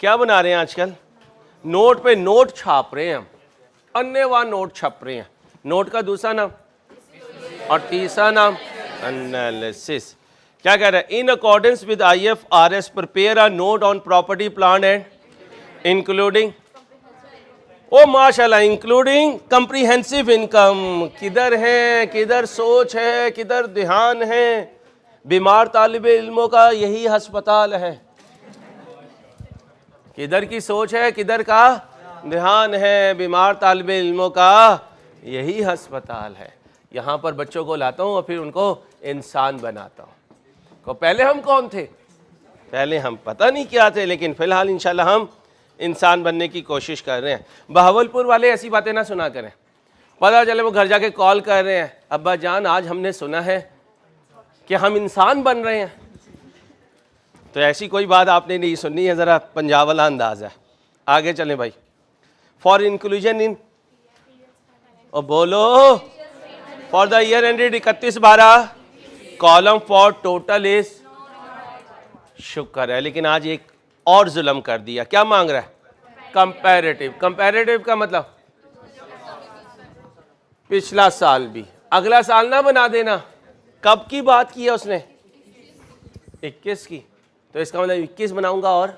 क्या बना रहे हैं आजकल? नोट पे नोट छाप रहे हैं हम, अन्यवान नोट छाप रहे हैं। नोट का दूसरा नाम और तीसरा नाम एनालिसिस। क्या कह रहा है? In accordance with IFRS prepare a note on property plant and including, ओ माशाल्लाह, इंक्लूडिंग कंप्रीहेंसिव इनकम। किधर है, किधर सोच है, किधर ध्यान है? बीमार तालिबे इल्मों का यही अस्पताल है। किधर की सोच है, किधर का ध्यान है? बीमार तालिबे इल्मों का यही अस्पताल है। यहाँ पर बच्चों को लाता हूँ और फिर उनको इंसान बनाता हूँ। तो पहले हम कौन थे? पहले हम पता नहीं क्या थे, लेकिन फिलहाल इंशाल्लाह हम इंसान बनने की कोशिश कर रहे हैं। बहावलपुर वाले ऐसी बातें ना सुना करें, पता चले वो घर जाके कॉल कर रहे हैं, अब्बा जान आज हमने सुना है कि हम इंसान बन रहे हैं। तो ऐसी कोई बात आपने नहीं सुननी है, ज़रा पंजाब वाला अंदाज है। आगे चलें भाई। फॉर इंक्लूजन इन, और बोलो, for the year ended 31/12, column for total is, शुक्र है। लेकिन आज एक और जुल्म कर दिया। क्या मांग रहा है? कंपैरेटिव। कंपैरेटिव का मतलब पिछला साल भी, अगला साल ना बना देना। कब की बात की है उसने? 21 की। तो इसका मतलब 21 बनाऊंगा और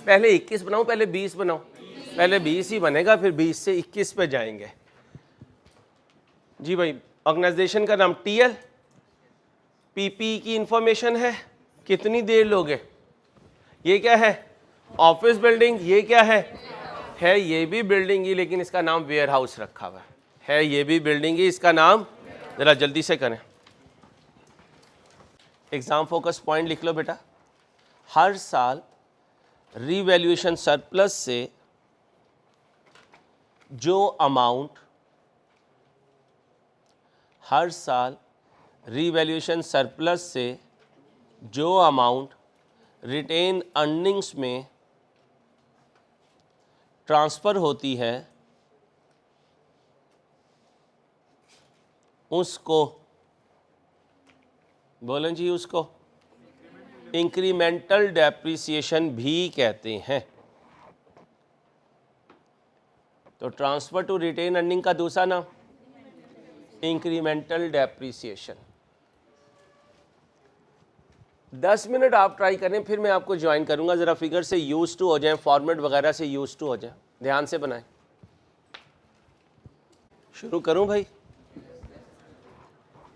पहले 21 बनाऊं, पहले 20 बनाऊं? पहले 20 ही बनेगा, फिर 20 से 21 पे जाएंगे। जी भाई, ऑर्गेनाइजेशन का नाम TL, PP की इंफॉर्मेशन है। कितनी देर लोगे? ये क्या है? Office building. ये क्या है ये भी बिल्डिंग ही, लेकिन इसका नाम वेयर हाउस रखा हुआ है। ये भी बिल्डिंग ही, इसका नाम, जरा जल्दी से करें। एग्जाम फोकस पॉइंट लिख लो बेटा। हर साल रीवैल्यूएशन सरप्लस से जो अमाउंट, हर साल रीवैल्यूएशन सरप्लस से जो अमाउंट रिटेन अर्निंग्स में ट्रांसफ़र होती है, उसको, बोलें जी, उसको इंक्रीमेंटल डेप्रिसिएशन भी कहते हैं। तो ट्रांसफ़र टू रिटेन अर्निंग का दूसरा नाम इंक्रीमेंटल डेप्रिसिएशन। 10 मिनट आप ट्राई करें, फिर मैं आपको ज्वाइन करूंगा। ज़रा फिगर से यूज़ टू हो जाएं, फॉर्मेट वगैरह से यूज़ टू हो जाएं, ध्यान से बनाएं। शुरू करूं भाई?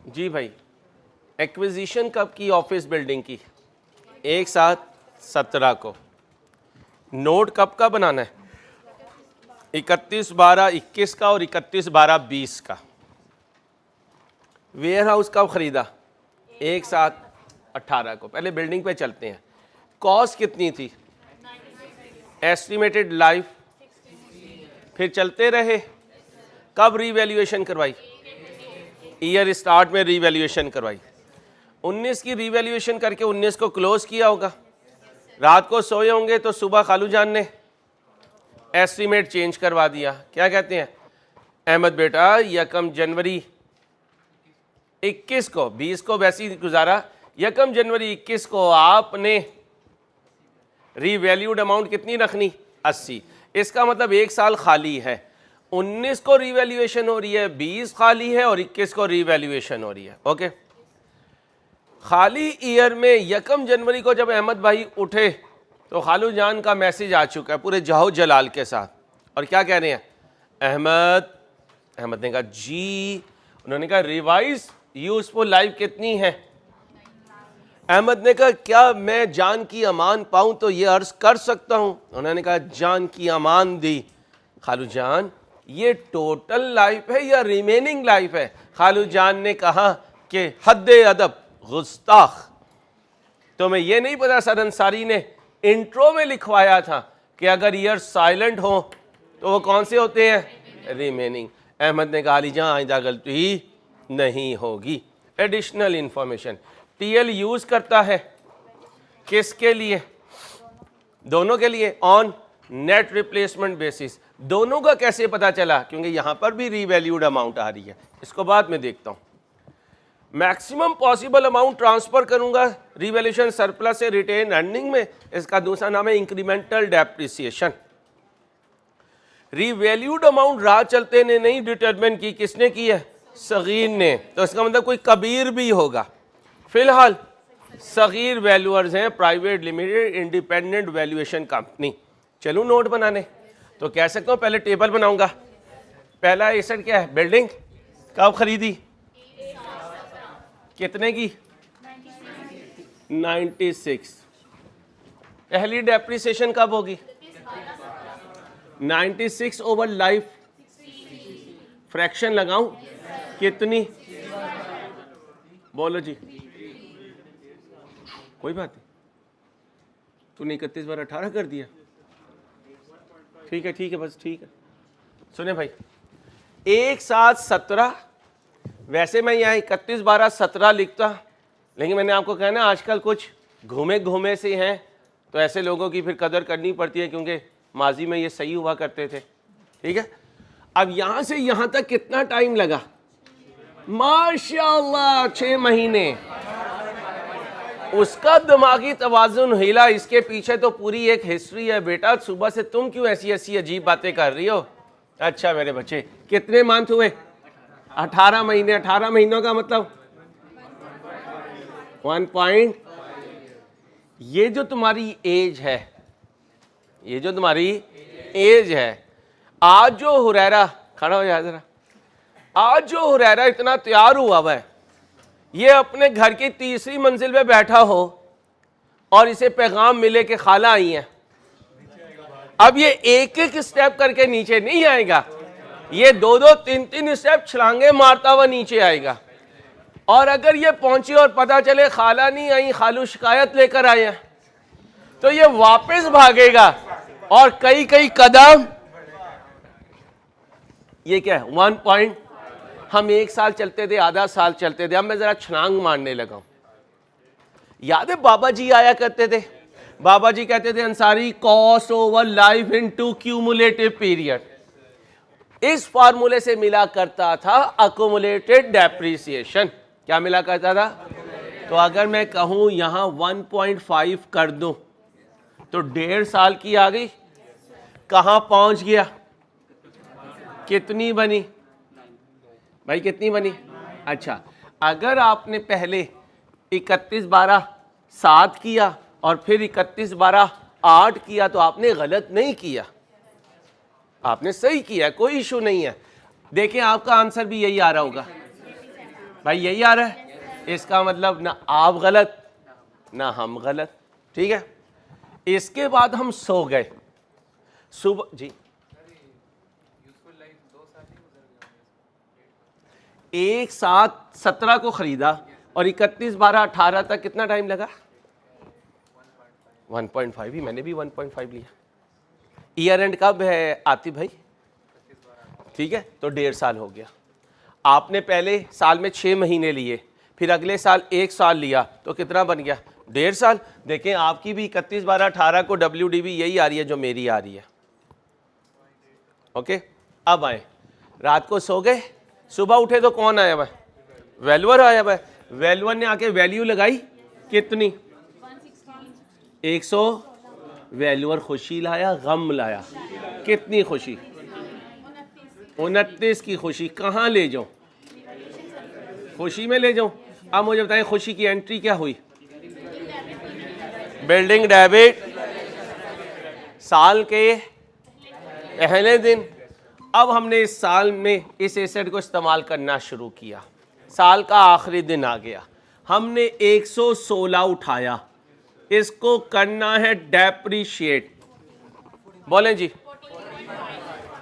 जी भाई, एक्विजिशन कब की ऑफिस बिल्डिंग की? 1/7/17 को। नोट कब का बनाना है? 31/12/21 का और 31/12/20 का। वेयर हाउस कब खरीदा? 1/7/18 को। पहले बिल्डिंग पे चलते हैं। कॉस्ट कितनी थी? एस्टिमेटेड लाइफ, फिर चलते रहे। कब रीवैल्यूएशन करवाई? ईयर स्टार्ट में रीवैल्यूएशन करवाई। 19 की रीवैल्यूएशन करके 19 को क्लोज किया होगा। रात को सोए होंगे तो सुबह खालू जान ने एस्टीमेट चेंज करवा दिया। क्या कहते हैं? अहमद बेटा, 1 जनवरी 21 को, 20 को वैसे ही गुजारा, 1 जनवरी 21 को आपने रीवैल्यूड अमाउंट कितनी रखनी? 80। इसका मतलब 1 साल खाली है। 19 को रीवैल्यूएशन हो रही है, 20 खाली है और 21 को रीवैल्यूएशन हो रही है। ओके, खाली ईयर में 1 जनवरी को जब अहमद भाई उठे तो खालू जान का मैसेज आ चुका है पूरे जाहो जलाल के साथ। और क्या कह रहे हैं? अहमद ने कहा जी, उन्होंने कहा रिवाइज यूजफुल लाइफ कितनी है? अहमद ने कहा क्या मैं जान की अमान पाऊं तो ये अर्ज कर सकता हूं? उन्होंने कहा जान की अमान दी। खालू जान, ये टोटल लाइफ है या रिमेनिंग लाइफ है? खालू जान ने कहा कि हद्दे अदब गुस्ताख, तुम्हें यह नहीं पता सर अंसारी ने इंट्रो में लिखवाया था कि अगर ईयर साइलेंट हो तो वो कौन से होते हैं? रिमेनिंग। अहमद ने कहा अली जान आइंदा गलती नहीं होगी। एडिशनल इंफॉर्मेशन TL यूज करता है किसके लिए? दोनों के लिए, ऑन नेट रिप्लेसमेंट बेसिस। दोनों का कैसे पता चला? क्योंकि यहां पर भी रीवैल्यूड अमाउंट आ रही है, इसको बाद में देखता हूं। मैक्सिमम पॉसिबल अमाउंट ट्रांसफर करूंगा रिवैल्यूएशन सरप्लस से रिटेन अर्निंग में, इसका दूसरा नाम है इंक्रीमेंटल डेप्रिसिएशन। रिवैल्यूड अमाउंट राह चलते ने नहीं डिटरमिन की, किसने की है? सगीर ने। तो इसका मतलब कोई कबीर भी होगा। फिलहाल सगीर वैल्यूअर्स हैं private limited independent valuation company. चलूँ नोट बनाने? तो कह सकता हूँ पहले टेबल बनाऊंगा। पहला एसेट क्या है? बिल्डिंग। कब खरीदी? कितने की? 96। पहली डेप्रिसिएशन कब होगी? 96 ओवर लाइफ। फ्रैक्शन लगाऊं? कितनी? बोलो जी। कोई बात नहीं, तूने 31 बार 18 कर दिया। ठीक है बस ठीक है। सुने भाई, एक साथ 17, वैसे मैं यहाँ 31 12 17 लिखता, लेकिन मैंने आपको कहा ना आजकल कुछ घूमे घूमे से हैं, तो ऐसे लोगों की फिर कदर करनी पड़ती है क्योंकि माजी में ये सही हुआ करते थे। ठीक है, अब यहाँ से यहाँ तक कितना टाइम लगा? माशाअल्लाह 6 महीने। उसका दिमागी तवाजुन हिला, इसके पीछे तो पूरी एक हिस्ट्री है। बेटा सुबह से तुम क्यों ऐसी ऐसी अजीब बातें कर रही हो? अच्छा मेरे बच्चे, कितने मंथ हुए? 18 महीने। 18 महीनों का मतलब 1 पॉइंट। ये जो तुम्हारी एज है, ये जो तुम्हारी एज है, आज जो हुरैरा खड़ा हो जाए जरा, आज जो हुरैरा इतना तैयार हुआ हुआ है, ये अपने घर की तीसरी मंजिल पे बैठा हो और इसे पैगाम मिले कि खाला आई हैं, अब ये एक एक स्टेप करके नीचे नहीं आएगा, ये 2-2 3-3 स्टेप छलांगे मारता हुआ नीचे आएगा। और अगर ये पहुंची और पता चले खाला नहीं आई, खालू शिकायत लेकर आए हैं, तो ये वापस भागेगा और कई कई कदम। ये क्या है? 1 पॉइंट। हम 1 साल चलते थे, आधा साल चलते थे, अब मैं जरा छलांग मारने लगा हूं। याद है बाबा जी आया करते थे, बाबा जी कहते थे Ansari cost over life into cumulative period. इस फार्मूले से मिला करता था अकोमुलेटेड डेप्रिसिएशन। क्या मिला करता था? तो अगर मैं कहूं यहां 1.5 कर दूं तो 1.5 साल की आ गई। कहां पहुंच गया? कितनी बनी भाई, कितनी बनी? अच्छा, अगर आपने पहले 31 12 7 किया और फिर 31 12 8 किया तो आपने गलत नहीं किया, आपने सही किया, कोई इशू नहीं है। देखिए आपका आंसर भी यही आ रहा होगा भाई, यही आ रहा है। इसका मतलब ना आप गलत ना हम गलत। ठीक है, इसके बाद हम सो गए सुबह जी। एक साथ 17 को खरीदा और 31 12 18 तक कितना टाइम लगा? 1.5 ही, मैंने भी 1.5 लिया। ईयर एंड कब है आतिफ भाई? ठीक है, तो 1.5 साल हो गया। आपने पहले साल में 6 महीने लिए, फिर अगले साल 1 साल लिया, तो कितना बन गया? 1.5 साल। देखें आपकी भी 31 12 18 को WDV यही आ रही है जो मेरी आ रही है। ओके, अब आए, रात को सो गए, सुबह उठे तो कौन आया हुआ है? वैल्यूअर आया हुआ है। वैल्यूअर ने आके वैल्यू लगाई कितनी? 100। वैल्यूअर खुशी लाया गम लाया? कितनी खुशी? 29 की खुशी। कहाँ ले जाऊं? खुशी में ले जाऊं। अब मुझे बताएं खुशी की एंट्री क्या हुई? बिल्डिंग डेबिट साल के पहले दिन। अब हमने इस साल में इस एसेट को इस्तेमाल करना शुरू किया, साल का आखिरी दिन आ गया, हमने 116 उठाया, इसको करना है डेप्रीशिएट। बोलें जी।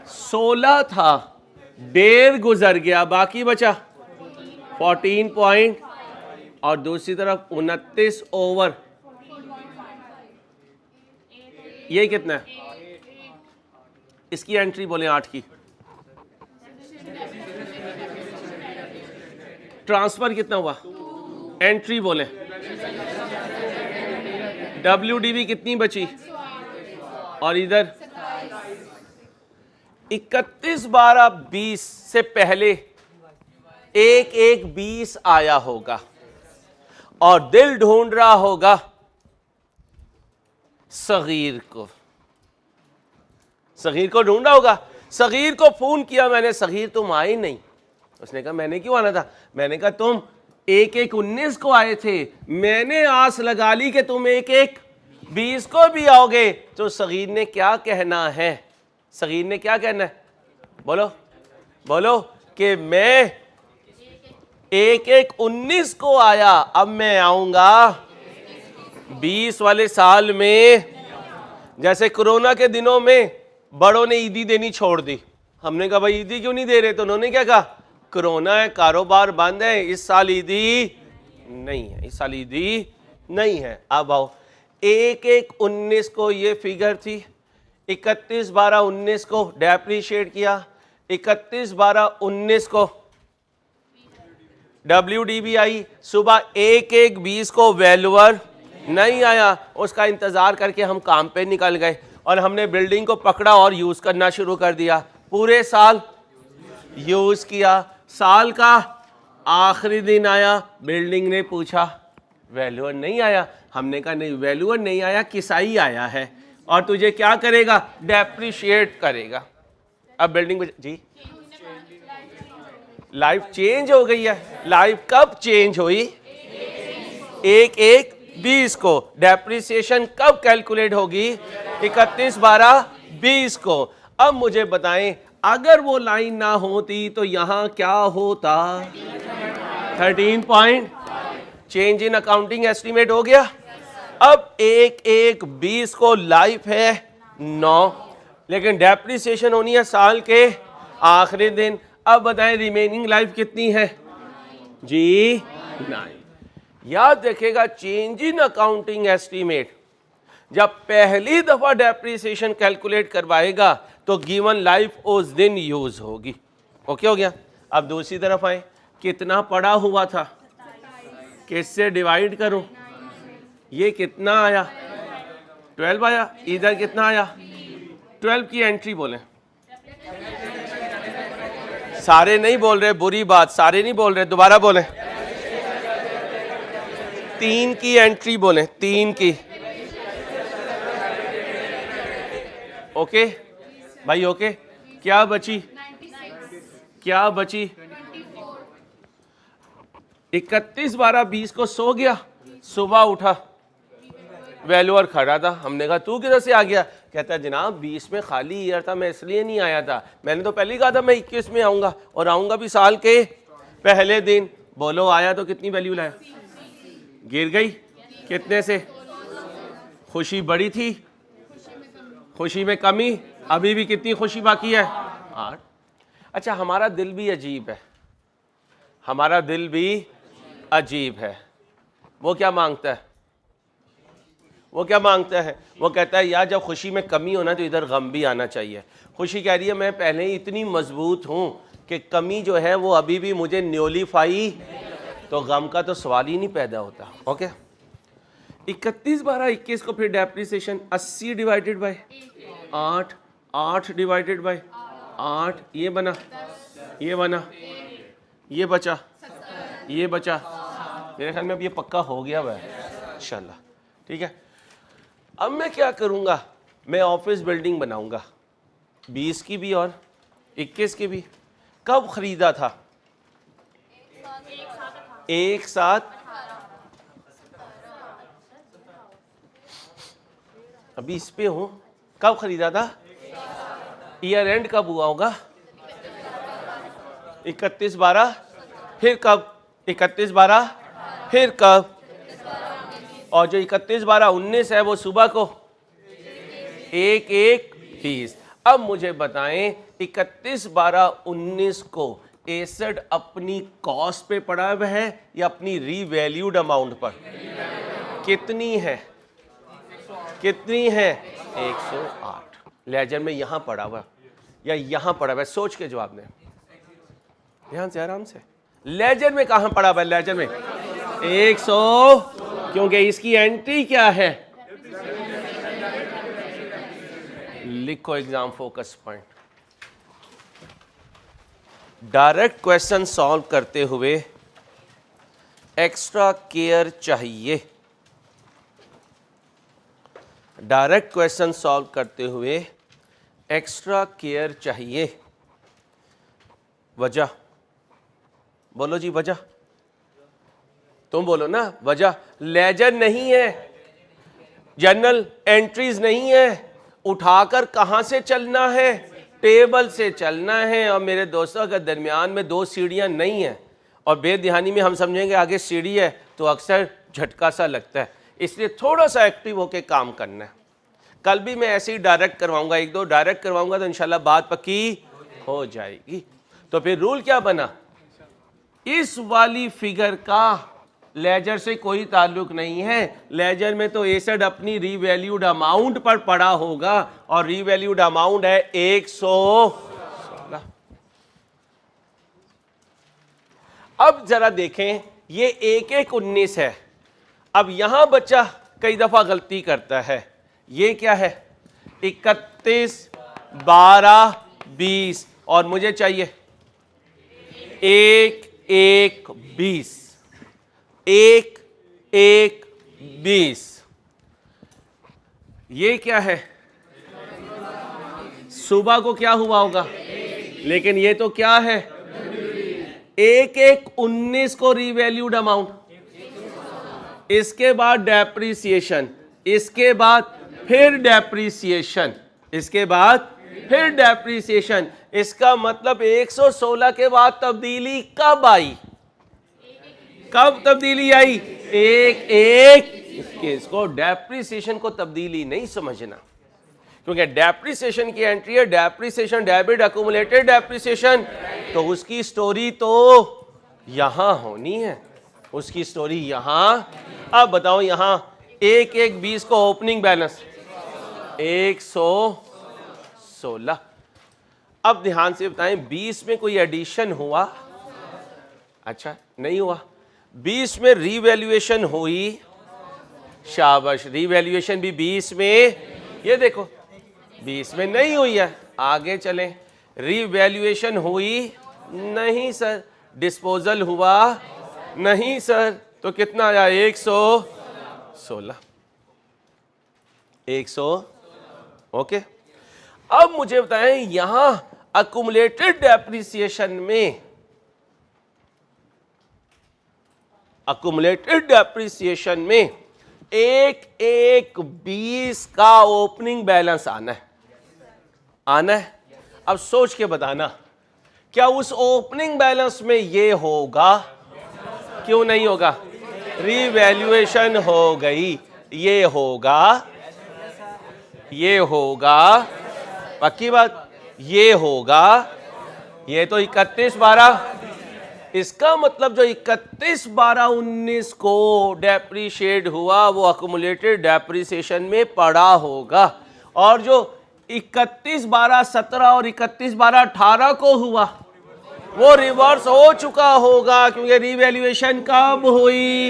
16 था, 1.5 गुजर गया, बाकी बचा 14 पॉइंट और दूसरी तरफ 29 ओवर, ये कितना है? इसकी एंट्री बोले 8 की। ट्रांसफर कितना हुआ? एंट्री बोले। WDV कितनी बची? और इधर 31 12 20 से पहले एक एक 20 आया होगा और दिल ढूंढ रहा होगा सगीर को, सगीर को ढूंढा होगा। सगीर को फोन किया मैंने, सगीर तुम आए नहीं। उसने कहा मैंने क्यों आना था? मैंने कहा तुम 1-1-19 को आए थे, मैंने आस लगा ली कि तुम 1-1-20 को भी आओगे। तो सगीर ने क्या कहना है? सगीर ने क्या कहना है? बोलो बोलो कि मैं 1-1-19 को आया, अब मैं आऊंगा 20 वाले साल में। जैसे कोरोना के दिनों में बड़ों ने ईदी देनी छोड़ दी, हमने कहा भाई ईदी क्यों नहीं दे रहे? तो उन्होंने क्या कहा? कोरोना है, कारोबार बंद है, इस साल ईदी नहीं है, इस साल ईदी नहीं है। अब आओ 1-1-19 को ये फिगर थी, 31-12-19 को डेप्रीशिएट किया, 31-12-19 को WDB आई, सुबह 1-1-20 को वैल्यूअर नहीं आया, उसका इंतजार करके हम काम पे निकल गए और हमने बिल्डिंग को पकड़ा और यूज करना शुरू कर दिया। पूरे साल यूज किया, साल का आखिरी दिन आया, बिल्डिंग ने पूछा वैल्यूअर नहीं आया। हमने कहा नहीं, वैल्यूअर नहीं आया, किसाई आया है और तुझे क्या करेगा? डेप्रीशिएट करेगा। अब बिल्डिंग में जी लाइफ चेंज हो गई है। लाइफ कब चेंज हुई? 1-1-20 को। डेप्रिसिएशन कब कैलकुलेट होगी? 31-12-20 को। अब मुझे बताएं, अगर वो लाइन ना होती तो यहां क्या होता? 13 point change in accounting estimate हो गया। अब 1-1-20 को लाइफ है 9, लेकिन डेप्रिसिएशन होनी है साल के आखिरी दिन। अब बताएं रिमेनिंग लाइफ कितनी है जी? 9। याद रखेगा, चेंज इन अकाउंटिंग एस्टीमेट जब पहली दफा डेप्रिसिएशन कैलकुलेट करवाएगा तो गिवन लाइफ उस दिन यूज होगी। ओके हो गया। अब दूसरी तरफ आए, कितना पड़ा हुआ था, किससे डिवाइड करूं? ये कितना आया? 12 आया। इधर कितना आया? 12 की एंट्री बोलें। सारे नहीं बोल रहे, बुरी बात, सारे नहीं बोल रहे, दोबारा बोलें। 3 की एंट्री बोलें, 3 की। ओके भाई, ओके। क्या बची? क्या बची? 31-12-20 को सो गया, सुबह उठा, वैल्यूअर खड़ा था। हमने कहा तू किधर से आ गया? कहता है जनाब 20 में खाली ईयर था, मैं इसलिए नहीं आया था, मैंने तो पहले ही कहा था मैं 21 में आऊंगा और आऊंगा भी साल के पहले दिन। बोलो आया तो कितनी वैल्यू लाया? गिर गई कितने से? खुशी बड़ी थी, खुशी में कमी, अभी भी कितनी खुशी बाकी है? 8। अच्छा, हमारा दिल भी अजीब है, हमारा दिल भी अजीब है। वो क्या मांगता है? वो क्या मांगता है? वो कहता है यार जब खुशी में कमी होना तो इधर गम भी आना चाहिए। खुशी कह रही है मैं पहले ही इतनी मजबूत हूँ कि कमी जो है वो अभी भी मुझे न्यूलीफाई, तो गम का तो सवाल ही नहीं पैदा होता। ओके, 31-12-21 को फिर depreciation 80 divided by 8, 8 divided by 8, ये बना, ये बना, ये बचा, ये बचा। मेरे ख्याल में अब ये पक्का हो गया वह इंशाल्लाह। ठीक है, अब मैं क्या करूंगा? मैं ऑफिस बिल्डिंग बनाऊंगा, 20 की भी और 21 की भी। कब खरीदा था? एक साथ। अभी इस पे हूं, कब खरीदा था? ईयर एंड कब हुआ होगा? 31-12, फिर कब? 31-12, फिर कब? और जो 31-12-19 है वो सुबह को 1-1-20। अब मुझे बताएं 31-12-19 को एसेट अपनी कॉस्ट पे पड़ा हुआ है या अपनी रीवैल्यूड अमाउंट पर? कितनी है? कितनी है? 108। लेजर में यहां पड़ा हुआ या यहां पड़ा हुआ? सोच के जवाब दें, ध्यान से, आराम से। लेजर में कहां पड़ा हुआ? लेजर में 100, क्योंकि इसकी एंट्री क्या है? लिखो exam focus point. Direct question solve करते हुए एक्स्ट्रा केयर चाहिए। डायरेक्ट क्वेश्चन सॉल्व करते हुए एक्स्ट्रा केयर चाहिए। वजह बोलो जी, वजह तुम बोलो ना। वजह लेजर नहीं है, जर्नल एंट्रीज नहीं है, उठाकर कहां से चलना है, टेबल से चलना है। और मेरे दोस्तों, अगर दरमियान में 2 सीढ़ियां नहीं है और बेध्यानी में हम समझेंगे आगे सीढ़ी है तो अक्सर झटका सा लगता है। इसलिए थोड़ा सा एक्टिव होकर काम करना है। कल भी मैं ऐसे ही डायरेक्ट करवाऊंगा, 1-2 डायरेक्ट करवाऊंगा तो इंशाल्लाह बात पक्की हो जाएगी। तो फिर रूल क्या बना, इस वाली फिगर का लेजर से कोई ताल्लुक नहीं है। लेजर में तो एसेड अपनी रीवैल्यूड अमाउंट पर पड़ा होगा और रीवैल्यूड अमाउंट है 116। अब जरा देखें, ये 1-1-19 है। अब यहां बच्चा कई दफा गलती करता है। ये क्या है, 31, 12, 20 और मुझे चाहिए 1-1-20, 1-1-20। ये क्या है, सुबह को क्या हुआ होगा, लेकिन ये तो क्या है 1-1-19 को रीवैल्यूड अमाउंट, इसके बाद डेप्रीसिएशन, इसके बाद फिर डेप्रीसिएशन, इसके बाद फिर डेप्रीसिएशन। इसका मतलब 116 के बाद तब्दीली कब आई, कब तब्दीली आई, 1-1-21 को। डेप्रीसिएशन को तब्दीली नहीं समझना, क्योंकि डेप्रीसिएशन की एंट्री है डेप्रीसिएशन डेबिट अक्यूमुलेटेड डेप्रीसिएशन, तो उसकी स्टोरी तो यहां होनी है, उसकी स्टोरी यहां। अब बताओ, यहां 1-1-20 को ओपनिंग बैलेंस 116। अब ध्यान से बताएं, 20 में कोई एडिशन हुआ, अच्छा नहीं हुआ। 20 में रीवैल्यूएशन हुई, शाबाश, रीवैल्यूएशन भी 20 में, ये देखो 20 में नहीं हुई है। आगे चलें, रीवैल्यूएशन हुई नहीं सर, डिस्पोजल हुआ नहीं सर, तो कितना आया 116, 100। ओके, अब मुझे बताएं, यहां अक्यूमुलेटेड डेप्रिसिएशन में, अक्यूमुलेटेड डेप्रिसिएशन में 1-1-20 का ओपनिंग बैलेंस आना है, आना है। अब सोच के बताना, क्या उस ओपनिंग बैलेंस में ये होगा, क्यों नहीं होगा, रीवैल्यूएशन हो गई, ये होगा, ये होगा, पक्की बात, ये होगा। ये तो 31-12, इसका मतलब जो 31-12-19 को डेप्रीशिएट हुआ वो अक्यूमुलेटेड डेप्रीसिएशन में पड़ा होगा, और जो 31-12-17 और 31-12-18 को हुआ वो रिवर्स हो चुका होगा, क्योंकि रीवैल्यूएशन कब हुई।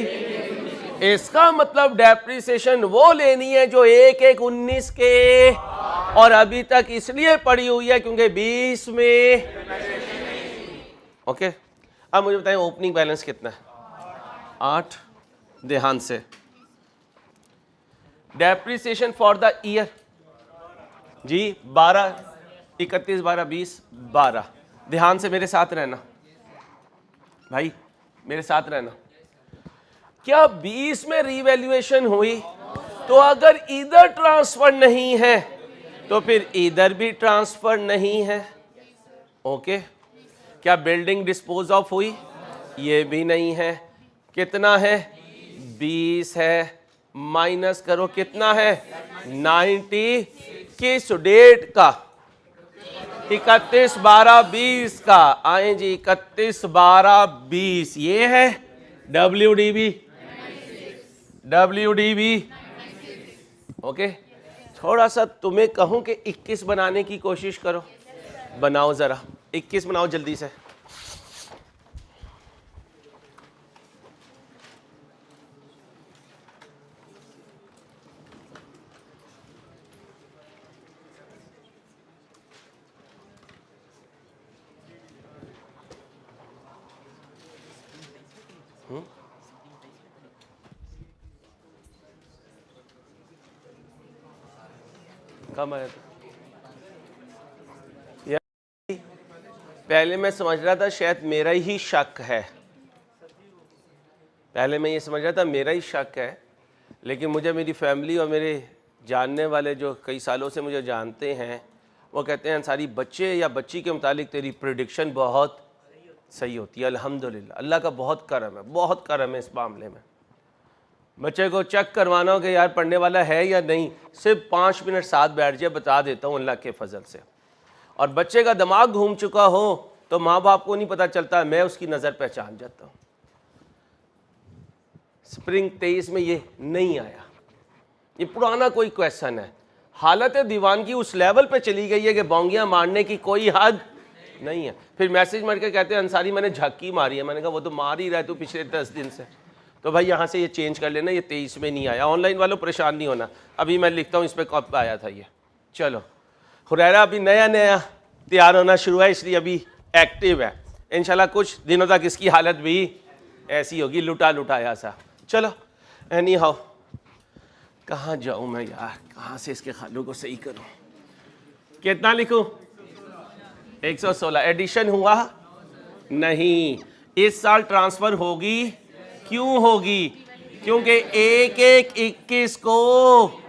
इसका मतलब डेप्रीसिएशन वो लेनी है जो 1-1-19 के, और अभी तक इसलिए पड़ी हुई है क्योंकि 20 में। ओके, अब मुझे बताएं ओपनिंग बैलेंस कितना है, 8। ध्यान से, डेप्रीसिएशन फॉर द ईयर जी 12, 31-12-20, 12। ध्यान से मेरे साथ रहना भाई, मेरे साथ रहना। क्या 20 में रीवैल्यूएशन हुई, तो अगर इधर ट्रांसफर नहीं है तो फिर इधर भी ट्रांसफर नहीं है। ओके, क्या बिल्डिंग डिस्पोज ऑफ हुई, ये भी नहीं है। कितना है, 20 है, माइनस करो कितना है, 90। किस डेट का, 31-12-20 का। आए जी, 31-12-20, ये है WDB, WDB। ओके, थोड़ा सा तुम्हें कहूं कि 21 बनाने की कोशिश करो, बनाओ जरा, 21 बनाओ जल्दी से। कम आया था यार। पहले मैं समझ रहा था शायद मेरा ही शक है, पहले मैं ये समझ रहा था मेरा ही शक है, लेकिन मुझे मेरी फैमिली और मेरे जानने वाले जो कई सालों से मुझे जानते हैं वो कहते हैं अंसारी बच्चे या बच्ची के मुतालिक तेरी प्रेडिक्शन बहुत सही होती है। अल्हम्दुलिल्लाह, अल्लाह का बहुत करम है, बहुत करम है इस मामले में। बच्चे को चेक करवाना हो कि यार पढ़ने वाला है या नहीं, सिर्फ 5 मिनट साथ बैठ जाए, बता देता हूँ अल्लाह के फजल से। और बच्चे का दिमाग घूम चुका हो तो माँ बाप को नहीं पता चलता, मैं उसकी नज़र पहचान जाता हूँ। स्प्रिंग 23 में ये नहीं आया, ये पुराना कोई क्वेश्चन है। हालत दीवानगी उस लेवल पे चली गई है कि बोंगियां मारने की कोई हद नहीं है। फिर मैसेज मार के कहते हैं अंसारी मैंने झक्की मारी है। मैंने कहा वो तो मार ही रहा है तू पिछले 10 दिन से, तो भाई यहाँ से ये चेंज कर लेना, ये 23 में नहीं आया। ऑनलाइन वालों परेशान नहीं होना, अभी मैं लिखता हूँ इस पर कब आया था ये। चलो हुरैरा अभी नया नया तैयार होना शुरू है, इसलिए अभी एक्टिव है। इंशाल्लाह कुछ दिनों तक इसकी हालत भी ऐसी होगी, लुटा लुटाया सा। चलो एनी हाउ, कहाँ जाऊँ मैं यार, कहाँ से इसके खालों को सही करूँ। कितना लिखूँ? 116। एडिशन हुआ नहीं, इस साल ट्रांसफ़र होगी। क्यों होगी? क्योंकि 1/1/21 को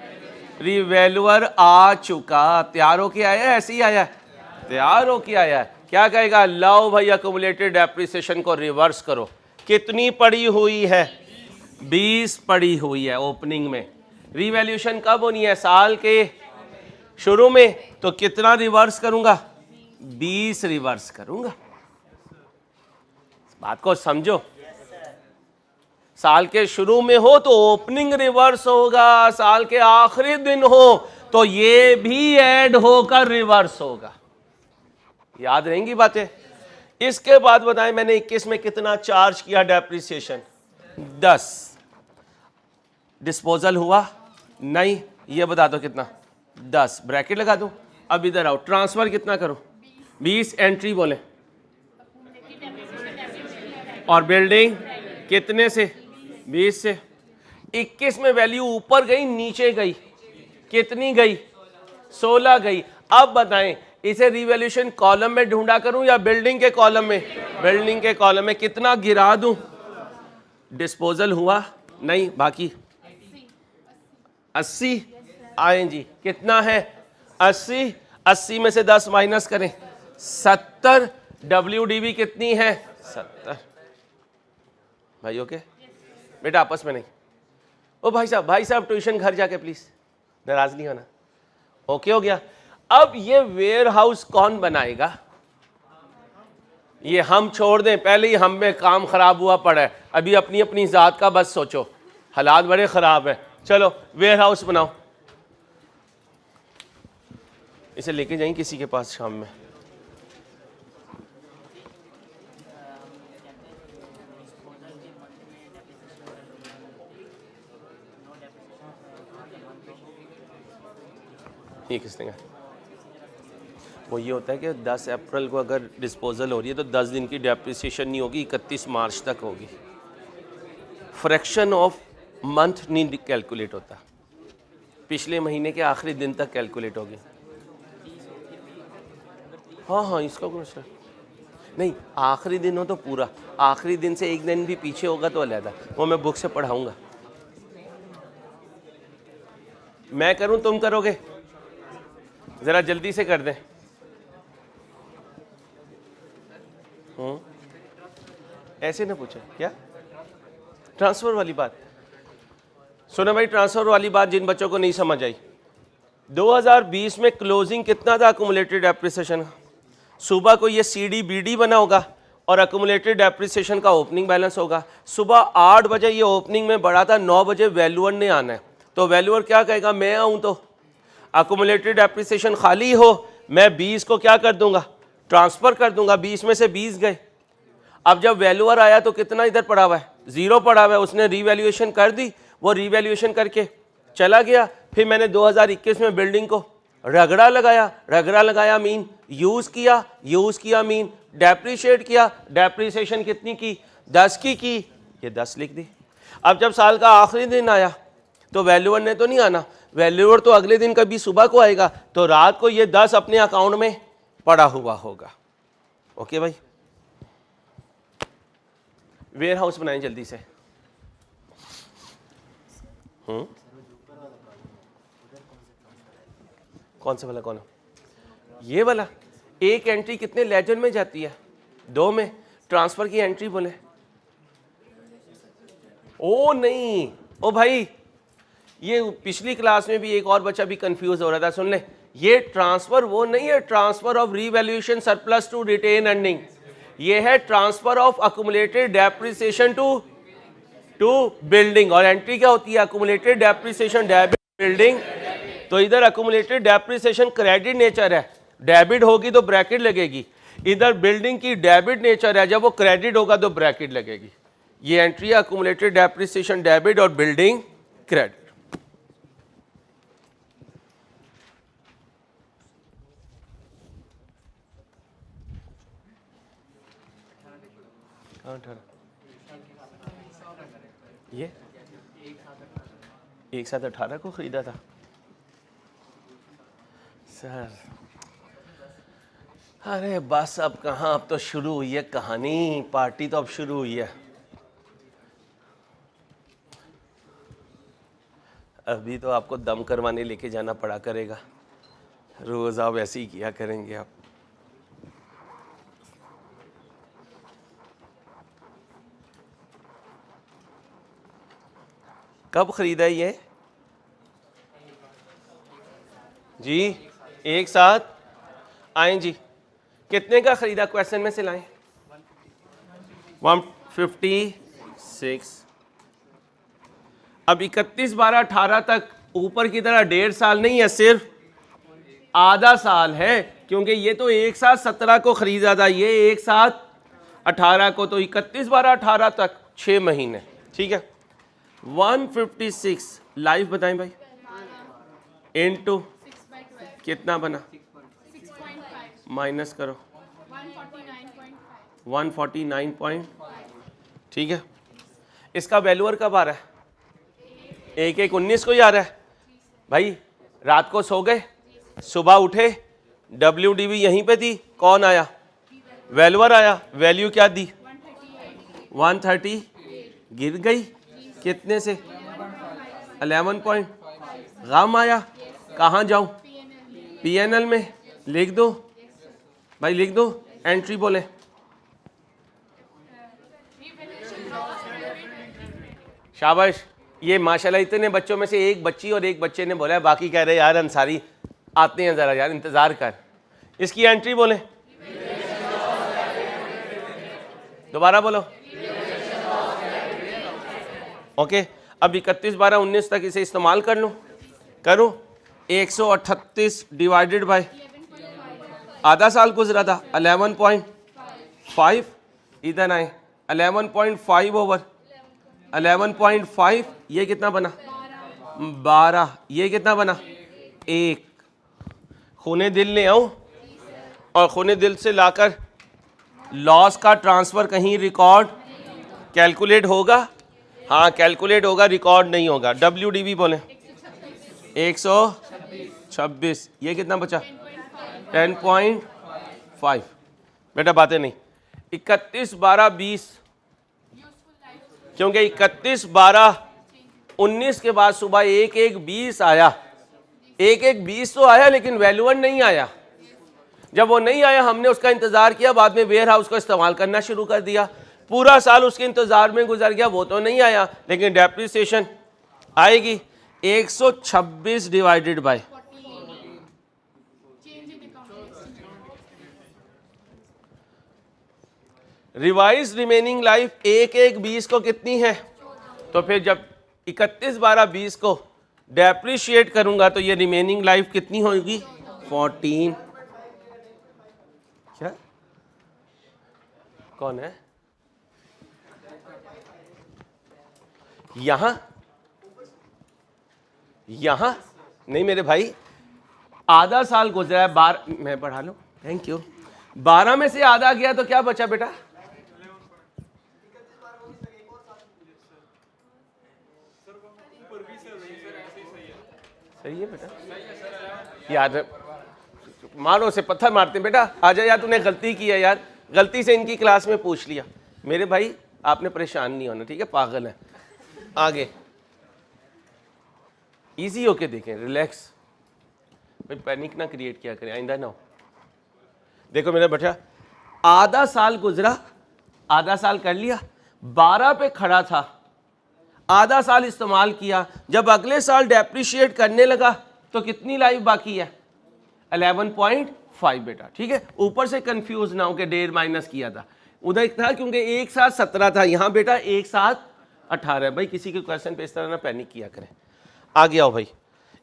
रिवैल्यूअर आ चुका। तैयार हो के आया है? ऐसे ही आया है, तैयार हो के आया है। क्या कहेगा? लाओ भाई अक्यूमुलेटेड डेप्रिसिएशन को रिवर्स करो। कितनी पड़ी हुई है? 20 पड़ी हुई है ओपनिंग में। रिवैल्यूएशन कब होनी है? साल के शुरू में। तो कितना रिवर्स करूंगा? 20 रिवर्स करूंगा। बात को समझो, साल के शुरू में हो तो ओपनिंग रिवर्स होगा, साल के आखिरी दिन हो तो ये भी ऐड होकर रिवर्स होगा। याद रहेंगी बातें। इसके बाद बताएं मैंने 21 में कितना चार्ज किया डेप्रिसिएशन? 10। डिस्पोजल हुआ नहीं, ये बता दो कितना? 10। ब्रैकेट लगा दूं। अब इधर आओ, ट्रांसफर कितना करो? 20। एंट्री बोले और बिल्डिंग कितने से? 20 से। 21 में वैल्यू ऊपर गई नीचे गई? कितनी गई? 16 गई। अब बताएं इसे रिवैल्यूएशन कॉलम में ढूंढा करूं या बिल्डिंग के कॉलम में? बिल्डिंग के कॉलम में। कितना गिरा दूं? डिस्पोजल हुआ नहीं, बाकी 80 आईएनजी कितना है? 80। 80 में से 10 माइनस करें, 70। WDV कितनी है? 70। भाई ओके बेटा, आपस में नहीं। ओ भाई साहब ट्यूशन घर जाके प्लीज, नाराज नहीं होना। ओके हो गया। अब ये वेयर हाउस कौन बनाएगा? ये हम छोड़ दें, पहले ही हम में काम खराब हुआ पड़ा है। अभी अपनी अपनी जात का बस सोचो, हालात बड़े खराब है। चलो वेयर हाउस बनाओ। इसे लेके जाएं किसी के पास शाम में। ये किसने कहा? वो ये होता है कि 10 अप्रैल को अगर डिस्पोजल हो रही है तो 10 दिन की डेप्रिसिएशन नहीं होगी, 31 मार्च तक होगी। फ्रैक्शन ऑफ मंथ नहीं कैलकुलेट होता, पिछले महीने के आखिरी दिन तक कैलकुलेट होगी। हाँ इसका कोई मसला नहीं। आखिरी दिन हो तो पूरा, आखिरी दिन से एक दिन भी पीछे होगा तो अलग, वो मैं बुक से पढ़ाऊंगा। मैं करूं तुम करोगे? जरा जल्दी से कर दें। ऐसे ना पूछे क्या? ट्रांसफर वाली बात सुनो भाई, ट्रांसफर वाली बात जिन बच्चों को नहीं समझ आई। 2020 में क्लोजिंग कितना था अक्यूमुलेटेड डेप्रिसिएशन? सुबह को ये CDBD बना होगा और अक्यूमुलेटेड डेप्रिसिएशन का ओपनिंग बैलेंस होगा। सुबह 8 बजे ये ओपनिंग में बढ़ा था, 9 बजे वैल्यूअर ने आना है। तो वैल्यूअर क्या कहेगा? मैं आऊँ तो अक्यूमुलेटेड डेप्रिसिएशन खाली हो, मैं 20 को क्या कर दूंगा? ट्रांसफर कर दूंगा। 20 में से 20 गए। अब जब वैल्यूअर आया तो कितना इधर पड़ा हुआ है? 0 पड़ा हुआ है। उसने रीवैल्यूएशन कर दी, वो रीवैल्यूएशन करके चला गया। फिर मैंने 2021 में बिल्डिंग को रगड़ा लगाया मीन यूज किया मीन डेप्रिशिएट किया। डेप्रिसिएशन कितनी की? 10 की ये 10 लिख दी। अब जब साल का आखिरी दिन आया तो वैल्यूअर ने तो नहीं आना, वैल्यूअर तो अगले दिन कभी सुबह को आएगा, तो रात को ये 10 अपने अकाउंट में पड़ा हुआ होगा। ओके भाई, वेयर हाउस बनाएं जल्दी से। कौन सा वाला, कौन है ये वाला? एक एंट्री कितने लेजर में जाती है? 2 में। ट्रांसफर की एंट्री बोले। ओ नहीं, ओ भाई, ये पिछली क्लास में भी एक और बच्चा भी कंफ्यूज हो रहा था, सुन ले। ये ट्रांसफर वो नहीं है transfer of revaluation surplus to retain earning, ये है transfer of accumulated depreciation to building. और एंट्री क्या होती है? Accumulated depreciation debit building. तो इधर अक्यूमुलेटेड डेप्रिसिएशन क्रेडिट नेचर है, डेबिट होगी तो ब्रैकेट लगेगी। इधर बिल्डिंग की डेबिट नेचर है, जब वो क्रेडिट होगा तो ब्रैकेट लगेगी। ये एंट्री है अक्यूमुलेटेड डेप्रिसिएशन डेबिट और बिल्डिंग क्रेडिट। ये एक साथ 18 को खरीदा था सर। अरे बस अब कहाँ, अब तो शुरू हुई है कहानी, पार्टी तो अब शुरू हुई है। अभी तो आपको दम करवाने लेके जाना पड़ा करेगा, रोज आप ऐसे ही किया करेंगे आप। कब खरीदा ये जी? एक साथ आए जी। कितने का खरीदा क्वेश्चन में से लाएं? 156। अब 31/12/18 तक ऊपर की तरह 1.5 साल नहीं है, सिर्फ आधा साल है, क्योंकि ये तो एक साथ 17 को खरीदा था, ये एक साथ 18 को, तो 31/12/18 तक 6 महीने। ठीक है, 156 लाइफ बताएं भाई, इनटू कितना बना? माइनस करो 149. ठीक है, इसका वैल्यूअर कब आ रहा है? 1/1/19 को ही आ रहा है भाई। रात को सो गए, सुबह उठे, WDV यहीं पे थी, कौन आया? वैल्यूअर आया। वैल्यू क्या दी? 130। गिर गई कितने से? 11 गम आया। कहाँ जाऊं? PNL में लिख दो भाई, लिख दो। एंट्री बोले, शाबाश। ये माशाल्लाह इतने बच्चों में से एक बच्ची और एक बच्चे ने बोला है, बाकी कह रहे यार अंसारी आते हैं जरा यार इंतजार कर। इसकी एंट्री बोले, दोबारा बोलो। ओके, अब 31/12/19 तक इसे इस्तेमाल कर लूं, करूं। 138 डिवाइडेड बाय आधा साल गुजरा था, 11.5। इधर आए 11.5 ओवर 11.5, ये कितना बना? 12। ये कितना बना? 1। खूने दिल ले आऊं और खूने दिल से लाकर लॉस का ट्रांसफर कहीं रिकॉर्ड कैलकुलेट होगा? हाँ कैलकुलेट होगा, रिकॉर्ड नहीं होगा। WDV बोले 126। ये कितना बचा? 10.5। बेटा बातें नहीं। 31/12/20, क्योंकि 31/12/19 के बाद सुबह 1/1/20 आया। 1/1/20 तो आया, लेकिन वैल्यूअर नहीं आया। जब वो नहीं आया, हमने उसका इंतजार किया, बाद में वेयर हाउस को इस्तेमाल करना शुरू कर दिया। पूरा साल उसके इंतजार में गुजर गया, वो तो नहीं आया, लेकिन डेप्रिसिएशन आएगी। 126 divided by revise remaining life 1/1/20 को कितनी है? तो फिर जब 31/12/20 को डेप्रिशिएट करूंगा तो ये रिमेनिंग लाइफ कितनी होगी? 14। क्या कौन है यहां? यहां नहीं मेरे भाई, आधा साल गुजरा है। 12 मैं बढ़ा लूं, थैंक यू। 12 में से आधा गया तो क्या बचा बेटा? सही है बेटा, याद मारो से पत्थर मारते हैं बेटा, आजा यार तूने गलती की है यार, गलती से इनकी क्लास में पूछ लिया। मेरे भाई आपने परेशान नहीं होना, ठीक है, पागल है। आगे इजी होके देखें, रिलैक्स, भाई पैनिक ना क्रिएट किया करें आइंदा ना हो। देखो मेरा बेटा, आधा साल गुजरा, आधा साल कर लिया, 12 पे खड़ा था, आधा साल इस्तेमाल किया, जब अगले साल डेप्रिशिएट करने लगा तो कितनी लाइफ बाकी है? 11.5 बेटा, ठीक है। ऊपर से कंफ्यूज ना हो कि 1.5 माइनस किया था, उधर था क्योंकि एक साथ 17 था, यहां बेटा एक साथ 18। भाई किसी के क्वेश्चन पे इस तरह ना पैनिक किया करें। आगे आओ भाई,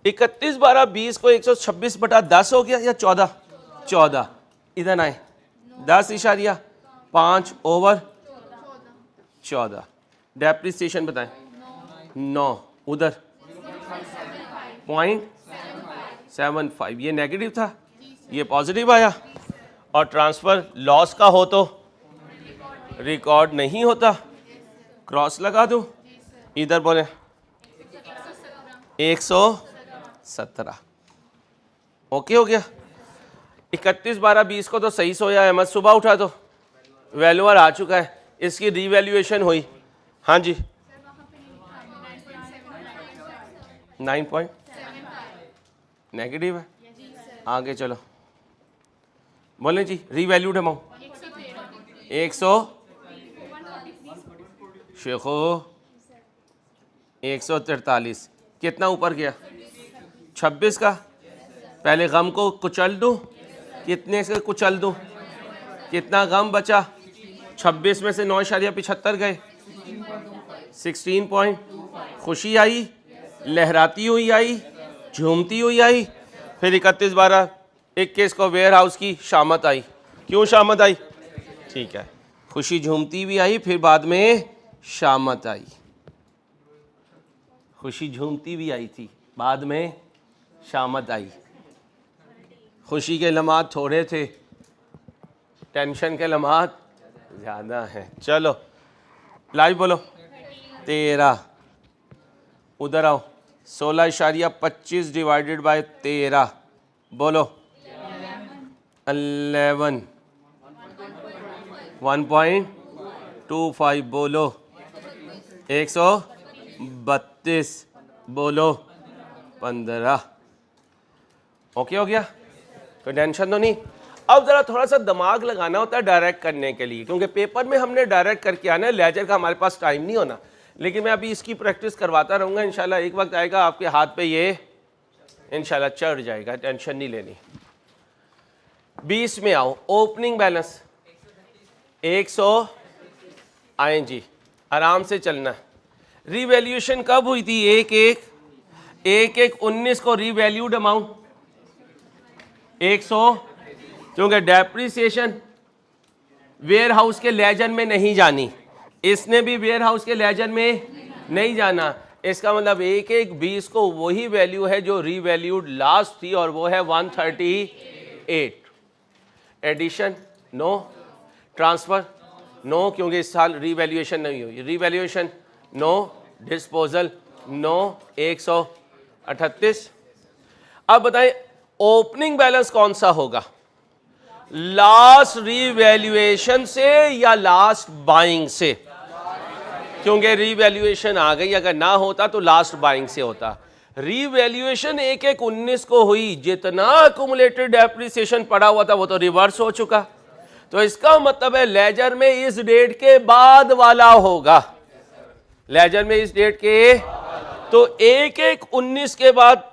31 12 20 को 126/10 हो गया या 14? इधर आए, 10.5/14। डेप्रिसिएशन बताएं, 9, उधर 0.75, ये नेगेटिव था, ये पॉजिटिव आया। और ट्रांसफर लॉस का हो तो रिकॉर्ड नहीं होता, क्रॉस लगा दो, इधर बोले 117। ओके हो गया। 31 12 20 को तो सही सोया है, मत सुबह उठा तो वैल्यूअर आ चुका है, इसकी रीवैल्यूएशन हुई। हाँ जी 9 नेगेटिव है। आगे चलो बोले जी, रीवैल्यूड अमाउंट 100 शेखो 143, कितना ऊपर गया? 26 का। पहले गम को कुचल दूं, कितने से कुचल दूं? कितना गम बचा? 26 में से 9.75 गए, 16 पॉइंट। खुशी आई, लहराती हुई आई, झूमती हुई आई। फिर 31 12 21 को वेयर हाउस की शामत आई। क्यों शामत आई? ठीक है, खुशी झूमती भी आई, फिर बाद में शामत आई। खुशी झूमती भी आई थी, बाद में शामत आई। खुशी के लम्हात थोड़े थे, टेंशन के लम्हात ज़्यादा हैं। चलो लाइव बोलो, 13, उधर आओ, 16.25 डिवाइडेड बाय 13, बोलो 11, 1.25, बोलो 132, बोलो 15। ओके हो गया, कोई टेंशन तो नहीं। अब ज़रा थोड़ा सा दिमाग लगाना होता है डायरेक्ट करने के लिए, क्योंकि पेपर में हमने डायरेक्ट करके आना है, लेजर का हमारे पास टाइम नहीं होना। लेकिन मैं अभी इसकी प्रैक्टिस करवाता रहूँगा, इंशाल्लाह एक वक्त आएगा आपके हाथ पे ये इंशाल्लाह चढ़ जाएगा, टेंशन नहीं लेनी। 20 में आओ, ओपनिंग बैलेंस 100 आए जी, आराम से चलना। रीवैल्यूएशन कब हुई थी? 1/1/19 को रीवैल्यूड अमाउंट 100, क्योंकि डेप्रिसिएशन वेयर हाउस के लेजर में नहीं जानी, इसने भी वेयर हाउस के लेजर में नहीं जाना। इसका मतलब 1/1/20 को वही वैल्यू है जो रीवैल्यूड लास्ट थी, और वो है 138। एडिशन नो, ट्रांसफर नो, क्योंकि इस साल रीवैल्यूएशन नहीं हुई, रीवैल्यूएशन नो, डिस्पोजल नो, 138। अब बताएं ओपनिंग बैलेंस कौन सा होगा, लास्ट रीवैल्यूएशन से या लास्ट बाइंग से? क्योंकि रीवैल्यूएशन आ गई, अगर ना होता तो लास्ट बाइंग से होता। रीवैल्यूएशन 1/1/19 को हुई, जितना अक्यूमुलेटेड डेप्रिसिएशन पड़ा हुआ था वो तो रिवर्स हो चुका, तो इसका मतलब है लेजर में इस डेट के बाद वाला होगा, लेजर में इस डेट के, तो 1/1/19 के बाद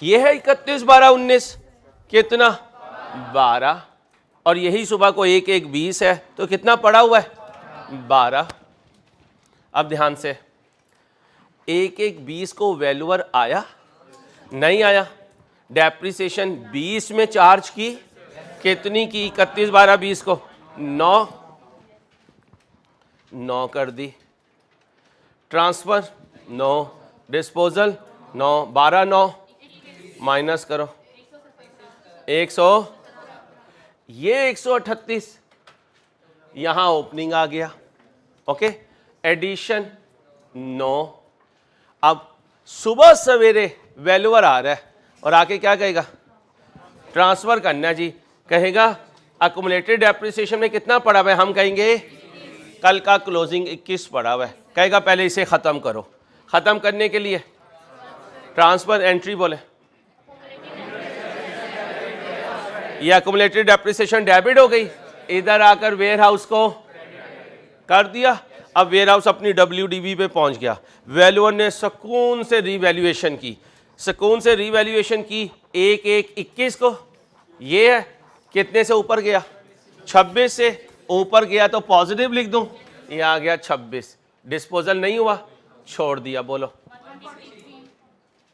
ये है 31 12 19, कितना? 12, और यही सुबह को 1/1/20 है, तो कितना पड़ा हुआ है? 12। अब ध्यान से, 1/1/20 को वैल्यूअर आया नहीं आया? डेप्रिसिएशन 20 में चार्ज की, कितनी की? 31 12 20 को 9 कर दी। ट्रांसफर 9, डिस्पोजल 9, 12 9 माइनस करो 100, ये 138, यहां ओपनिंग आ गया। Okay, addition 9। अब सुबह सवेरे वैल्यूअर आ रहा है, और आके क्या कहेगा, ट्रांसफ़र करना जी। कहेगा अकुमुलेटेड डेप्रिसिएशन में कितना पड़ा हुआ है, हम कहेंगे कल का क्लोजिंग 21 पड़ा हुआ है। कहेगा पहले इसे ख़त्म करो। ख़त्म करने के लिए ट्रांसफ़र एंट्री बोले, ये अकुमुलेटेड डेप्रिसिएशन डेबिट हो गई, इधर आकर वेयर हाउस को कर दिया। अब वेयर हाउस अपनी WDV पे पहुंच गया, वैल्यूअर ने सुकून से रीवैल्यूएशन की, सुकून से रीवैल्यूएशन की 1/1/21 को। ये है कितने से ऊपर गया, 26 से ऊपर गया तो पॉजिटिव लिख दूं, ये आ गया 26। डिस्पोजल नहीं हुआ, छोड़ दिया। बोलो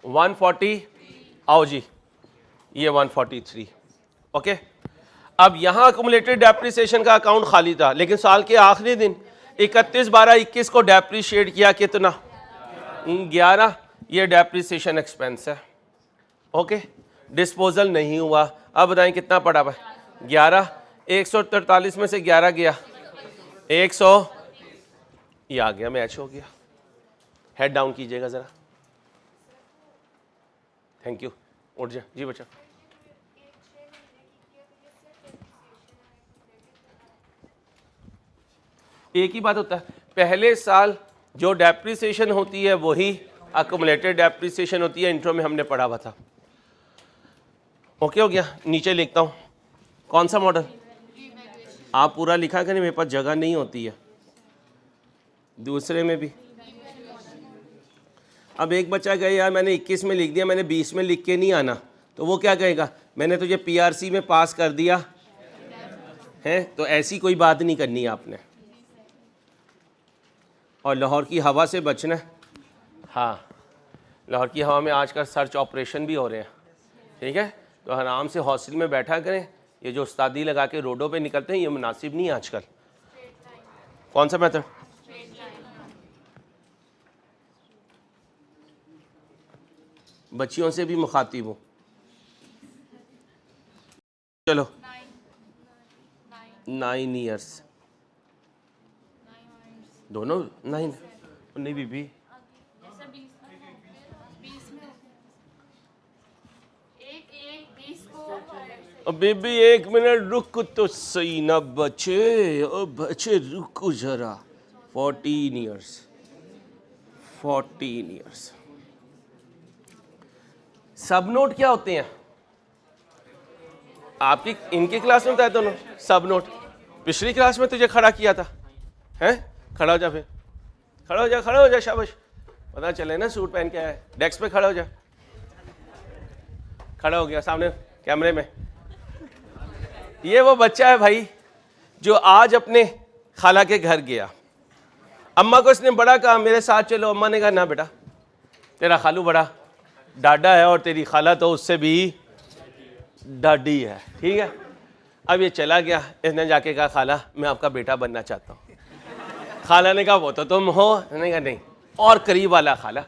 140, आओ जी ये 143। ओके, अब यहां अकुमुलेटेड डेप्रिसिएशन का अकाउंट खाली था, लेकिन साल के आखिरी दिन 31/12/21 को डेप्रिशिएट किया कितना, 11। ये डेप्रिसिएशन एक्सपेंस है। ओके, डिस्पोजल नहीं हुआ। अब बताएं कितना पड़ा हुआ, 11। 143 में से 11 गया 100, ये आ गया, मैच हो गया। हेड डाउन कीजिएगा जरा, थैंक यू। उठ जा जी बच्चा। एक ही बात होता है, पहले साल जो डेप्रिसिएशन होती है वही अकुमुलेटेड डेप्रिसिएशन होती है। इंट्रो में हमने पढ़ा हुआ था। ओके हो गया। नीचे लिखता हूँ, कौन सा मॉडल, आप पूरा लिखा करें, मेरे पास जगह नहीं होती है। दूसरे में भी, अब एक बच्चा कहे यार मैंने 21 में लिख दिया, मैंने 20 में लिख के नहीं आना, तो वो क्या कहेगा, मैंने तुझे PRC में पास कर दिया है। तो ऐसी कोई बात नहीं करनी है आपने। और लाहौर की हवा से बचना है। हाँ, लाहौर की हवा में आजकल सर्च ऑपरेशन भी हो रहे हैं, ठीक है। तो आराम से हॉस्टल में बैठा करें। ये जो उस्तादी लगा के रोडों पे निकलते हैं, ये मुनासिब नहीं है आजकल। कौन सा मेथड, बच्चियों से भी मुखातिब हूँ। चलो 9 ईयर्स, दोनों 9 नहीं बीबी, बीबी 1 मिनट रुक तो सही ना बच्चे, ओ बच्चे रुको जरा। 14 ईयर्स, 14 ईयर्स। सब नोट क्या होते हैं आपकी, इनकी क्लास में बताया दोनों सब नोट। पिछली क्लास में तुझे खड़ा किया था, हैं? खड़ा हो जा, फिर खड़ा हो जा, खड़ा हो जा, शाबाश। पता चले ना सूट पहन के आया। डेस्क पे खड़ा हो जा, खड़ा हो गया सामने कैमरे में। ये वो बच्चा है भाई जो आज अपने खाला के घर गया। अम्मा को इसने बड़ा कहा मेरे साथ चलो। अम्मा ने कहा ना बेटा, तेरा खालू बड़ा डाडा है और तेरी खाला तो उससे भी डाडी है, ठीक है। अब ये चला गया, इसने जाके कहा खाला मैं आपका बेटा बनना चाहता हूँ। खाला ने कहा वो तो तुम हो। उसने कहा नहीं, और करीब वाला खाला,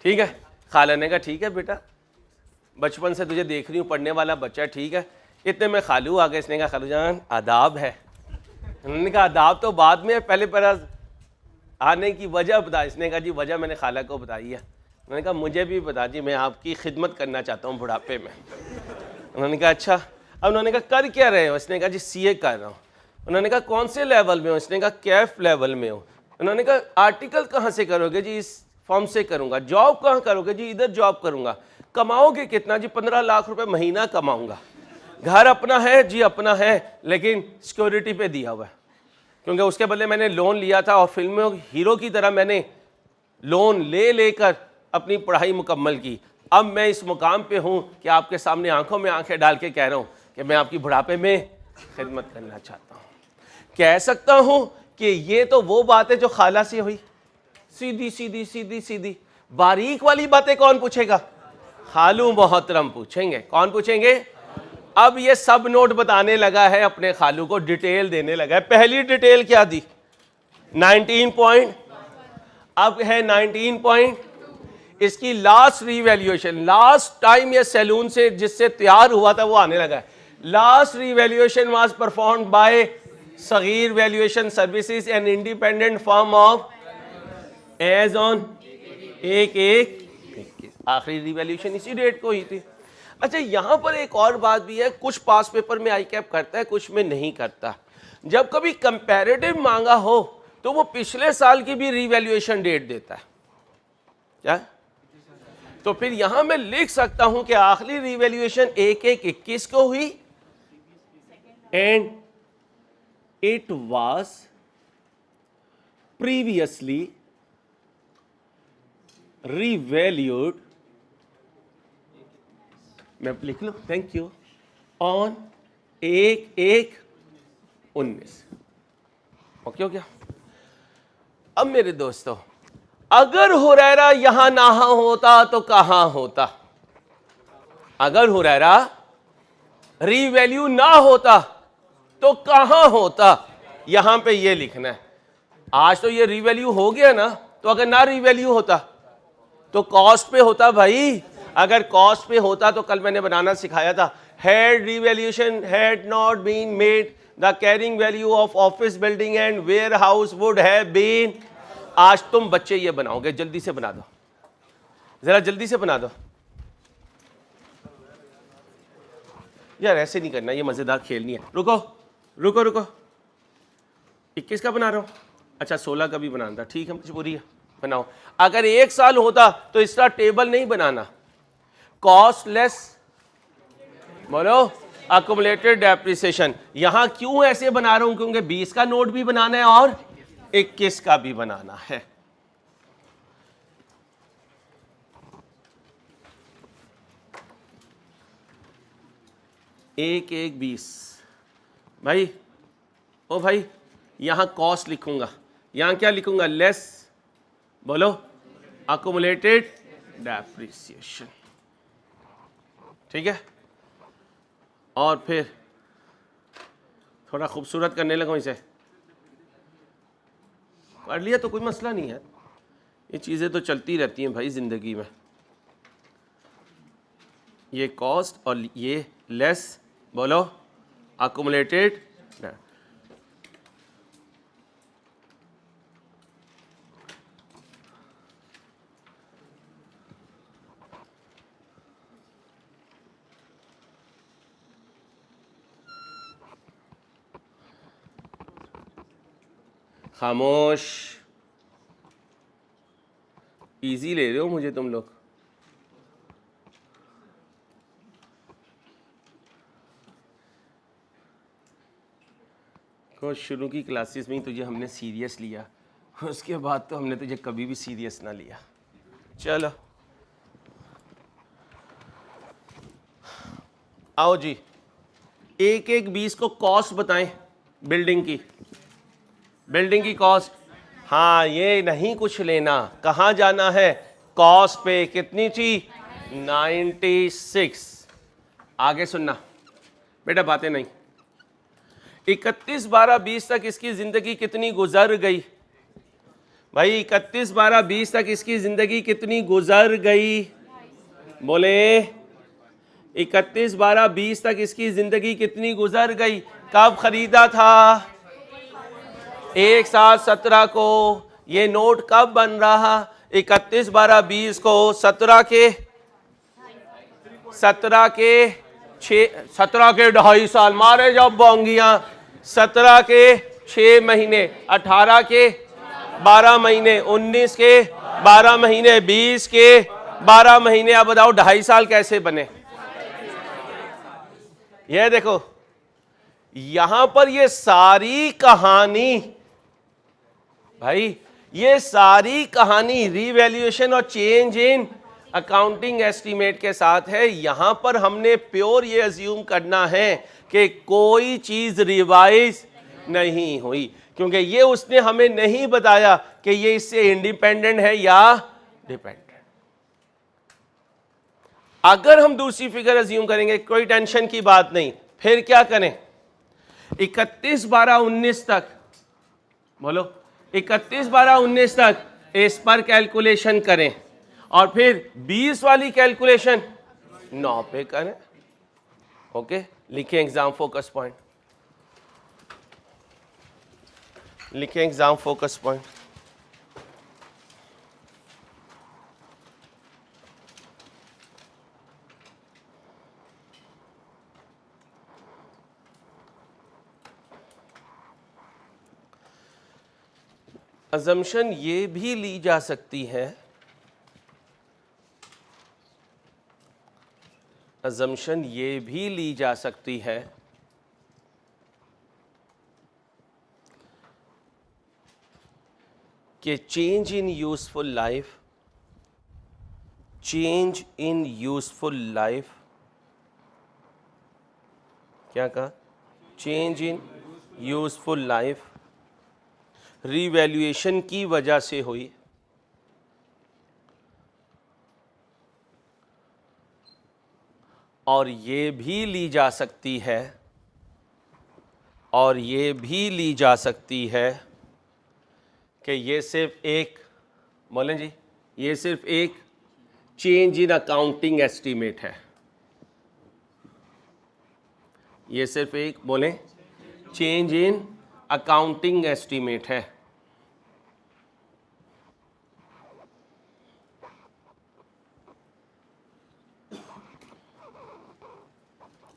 ठीक है। खाला ने कहा ठीक है बेटा, बचपन से तुझे देख रही हूँ, पढ़ने वाला बच्चा, ठीक है। इतने में खालू आ गए। इसने कहा खालू जान आदाब है। उन्होंने कहा आदाब तो बाद में, पहले पर आने की वजह बता। इसने कहा जी वजह मैंने खाला को बताई है। उन्होंने कहा मुझे भी बता जी, मैं आपकी खिदमत करना चाहता हूँ बुढ़ापे में। उन्होंने कहा अच्छा। अब उन्होंने कहा कर क्या रहे हो? इसने कहा जी CA कर रहा हूँ। उन्होंने कहा कौन से लेवल में हो? इसने कहा कैफ लेवल में हो। उन्होंने कहा आर्टिकल कहाँ से करोगे जी? इस फॉर्म से करूँगा। जॉब कहाँ करोगे जी? इधर जॉब करूँगा। कमाओगे कितना जी? 15 लाख रुपए महीना कमाऊँगा। घर अपना है जी? अपना है, लेकिन सिक्योरिटी पे दिया हुआ है, क्योंकि उसके बदले मैंने लोन लिया था और फिल्म में हीरो की तरह मैंने लोन ले लेकर अपनी पढ़ाई मुकम्मल की। अब मैं इस मुकाम पे हूँ कि आपके सामने आंखों में आंखें डाल के कह रहा हूँ कि मैं आपकी बुढ़ापे में खिदमत करना चाहता हूँ। कह सकता हूँ कि ये तो वो बात है जो खाला से हुई, सीधी सीधी सीधी सीधी। बारीक वाली बातें कौन पूछेगा? खालू मोहतरम पूछेंगे। कौन पूछेंगे? अब ये सब नोट बताने लगा है, अपने खालू को डिटेल देने लगा है। पहली डिटेल क्या दी? 19 पॉइंट, अब है 19 पॉइंट। इसकी लास्ट रीवैल्यूएशन, लास्ट टाइम ये सैलून से जिससे तैयार हुआ था वो आने लगा है। Last revaluation was performed by Sagir valuation services and independent firm of as on 1/1/21। आखिरी रिवैल्यूएशन इसी डेट को हुई थी। अच्छा, यहां पर एक और बात भी है, कुछ पास पेपर में आई कैप करता है, कुछ में नहीं करता। जब कभी कंपैरेटिव मांगा हो तो वो पिछले साल की भी रिवैल्यूएशन डेट देता है। क्या? तो फिर यहां मैं लिख सकता हूं कि आखिरी रिवैल्यूएशन 1/1/21 को हुई and it was previously revalued, मैं लिख लूं, थैंक यू, ऑन 1/1/19। ओके हो गया? अब मेरे दोस्तों, अगर हुरैरा यहां ना होता तो कहां होता? अगर हुरैरा रीवैल्यू ना होता तो कहां होता? यहां पे ये लिखना है। आज तो ये रीवैल्यू हो गया ना, तो अगर ना रीवैल्यू होता तो कॉस्ट पे होता भाई। अगर कॉस्ट पे होता तो कल मैंने बनाना सिखाया था, had revaluation had not been made the carrying value of office building and warehouse would have been. आज तुम बच्चे ये बनाओगे, जल्दी से बना दो, जरा जल्दी से बना दो यार, ऐसे नहीं करना, ये मजेदार खेल नहीं है। रुको रुको रुको, 21 का बना रहा हूं। अच्छा 16 का भी बनाना था, ठीक है मजबूरी है, बनाओ। अगर 1 साल होता तो इसका टेबल नहीं बनाना, कॉस्ट लेस बोलो अक्यूमुलेटेड डेप्रिसिएशन। यहां क्यों ऐसे बना रहा हूं? क्योंकि 20 का नोट भी बनाना है और 21 का भी बनाना है। एक 20 भाई, ओ भाई, यहां कॉस्ट लिखूंगा, यहां क्या लिखूंगा? लेस बोलो अक्यूमुलेटेड डेप्रिसिएशन, ठीक है। और फिर थोड़ा खूबसूरत करने लगा, इसे कर लिया तो कोई मसला नहीं है, ये चीज़ें तो चलती रहती हैं भाई ज़िंदगी में। ये कॉस्ट और ये लेस बोलो अक्यूमुलेटेड। खामोश, इजी ले रहे हो मुझे तुम लोग। को शुरू की क्लासेस में ही तुझे हमने सीरियस लिया, उसके बाद तो हमने तुझे कभी भी सीरियस ना लिया। चलो आओ जी, 1/1/20 को कॉस्ट बताएं बिल्डिंग की, बिल्डिंग की कॉस्ट। हाँ, ये नहीं कुछ लेना, कहाँ जाना है? कॉस्ट पे। कितनी थी? 96। आगे सुनना बेटा, बातें नहीं। 31/12/20 तक इसकी जिंदगी कितनी गुजर गई भाई? 31/12/20 तक इसकी जिंदगी कितनी गुजर गई? बोले 31/12/20 तक इसकी जिंदगी कितनी गुजर गई? कब खरीदा था? 1/7/17 को। ये नोट कब बन रहा? 31/12/20 को। 17 के 2.5 साल मारे जब बोंगियां। 17 के 6 महीने, 18 के 12 महीने, 19 के 12 महीने, 20 के 12 महीने। अब बताओ 2.5 साल कैसे बने? ये देखो यहां पर ये सारी कहानी भाई, ये सारी कहानी रिवैल्यूएशन और चेंज इन अकाउंटिंग एस्टीमेट के साथ है। यहां पर हमने प्योर ये अज्यूम करना है कि कोई चीज रिवाइज नहीं हुई, क्योंकि ये उसने हमें नहीं बताया कि ये इससे इंडिपेंडेंट है या डिपेंडेंट। अगर हम दूसरी फिगर अज्यूम करेंगे, कोई टेंशन की बात नहीं। फिर क्या करें? 31/12/19 तक, बोलो 31/12/19 तक इस पर कैलकुलेशन करें और फिर 20 वाली कैलकुलेशन 9 पे करें। ओके, लिखें एग्जाम फोकस पॉइंट, लिखें एग्जाम फोकस पॉइंट। अजम्पशन ये भी ली जा सकती है, अजम्पशन ये भी ली जा सकती है कि change in useful life, change in useful life, क्या कहा, change in useful life revaluation की वजह से हुई, और ये भी ली जा सकती है, और ये भी ली जा सकती है कि ये सिर्फ एक, बोलें जी, ये सिर्फ एक चेंज इन अकाउंटिंग एस्टीमेट है, ये सिर्फ एक, बोलें, चेंज इन अकाउंटिंग एस्टीमेट है।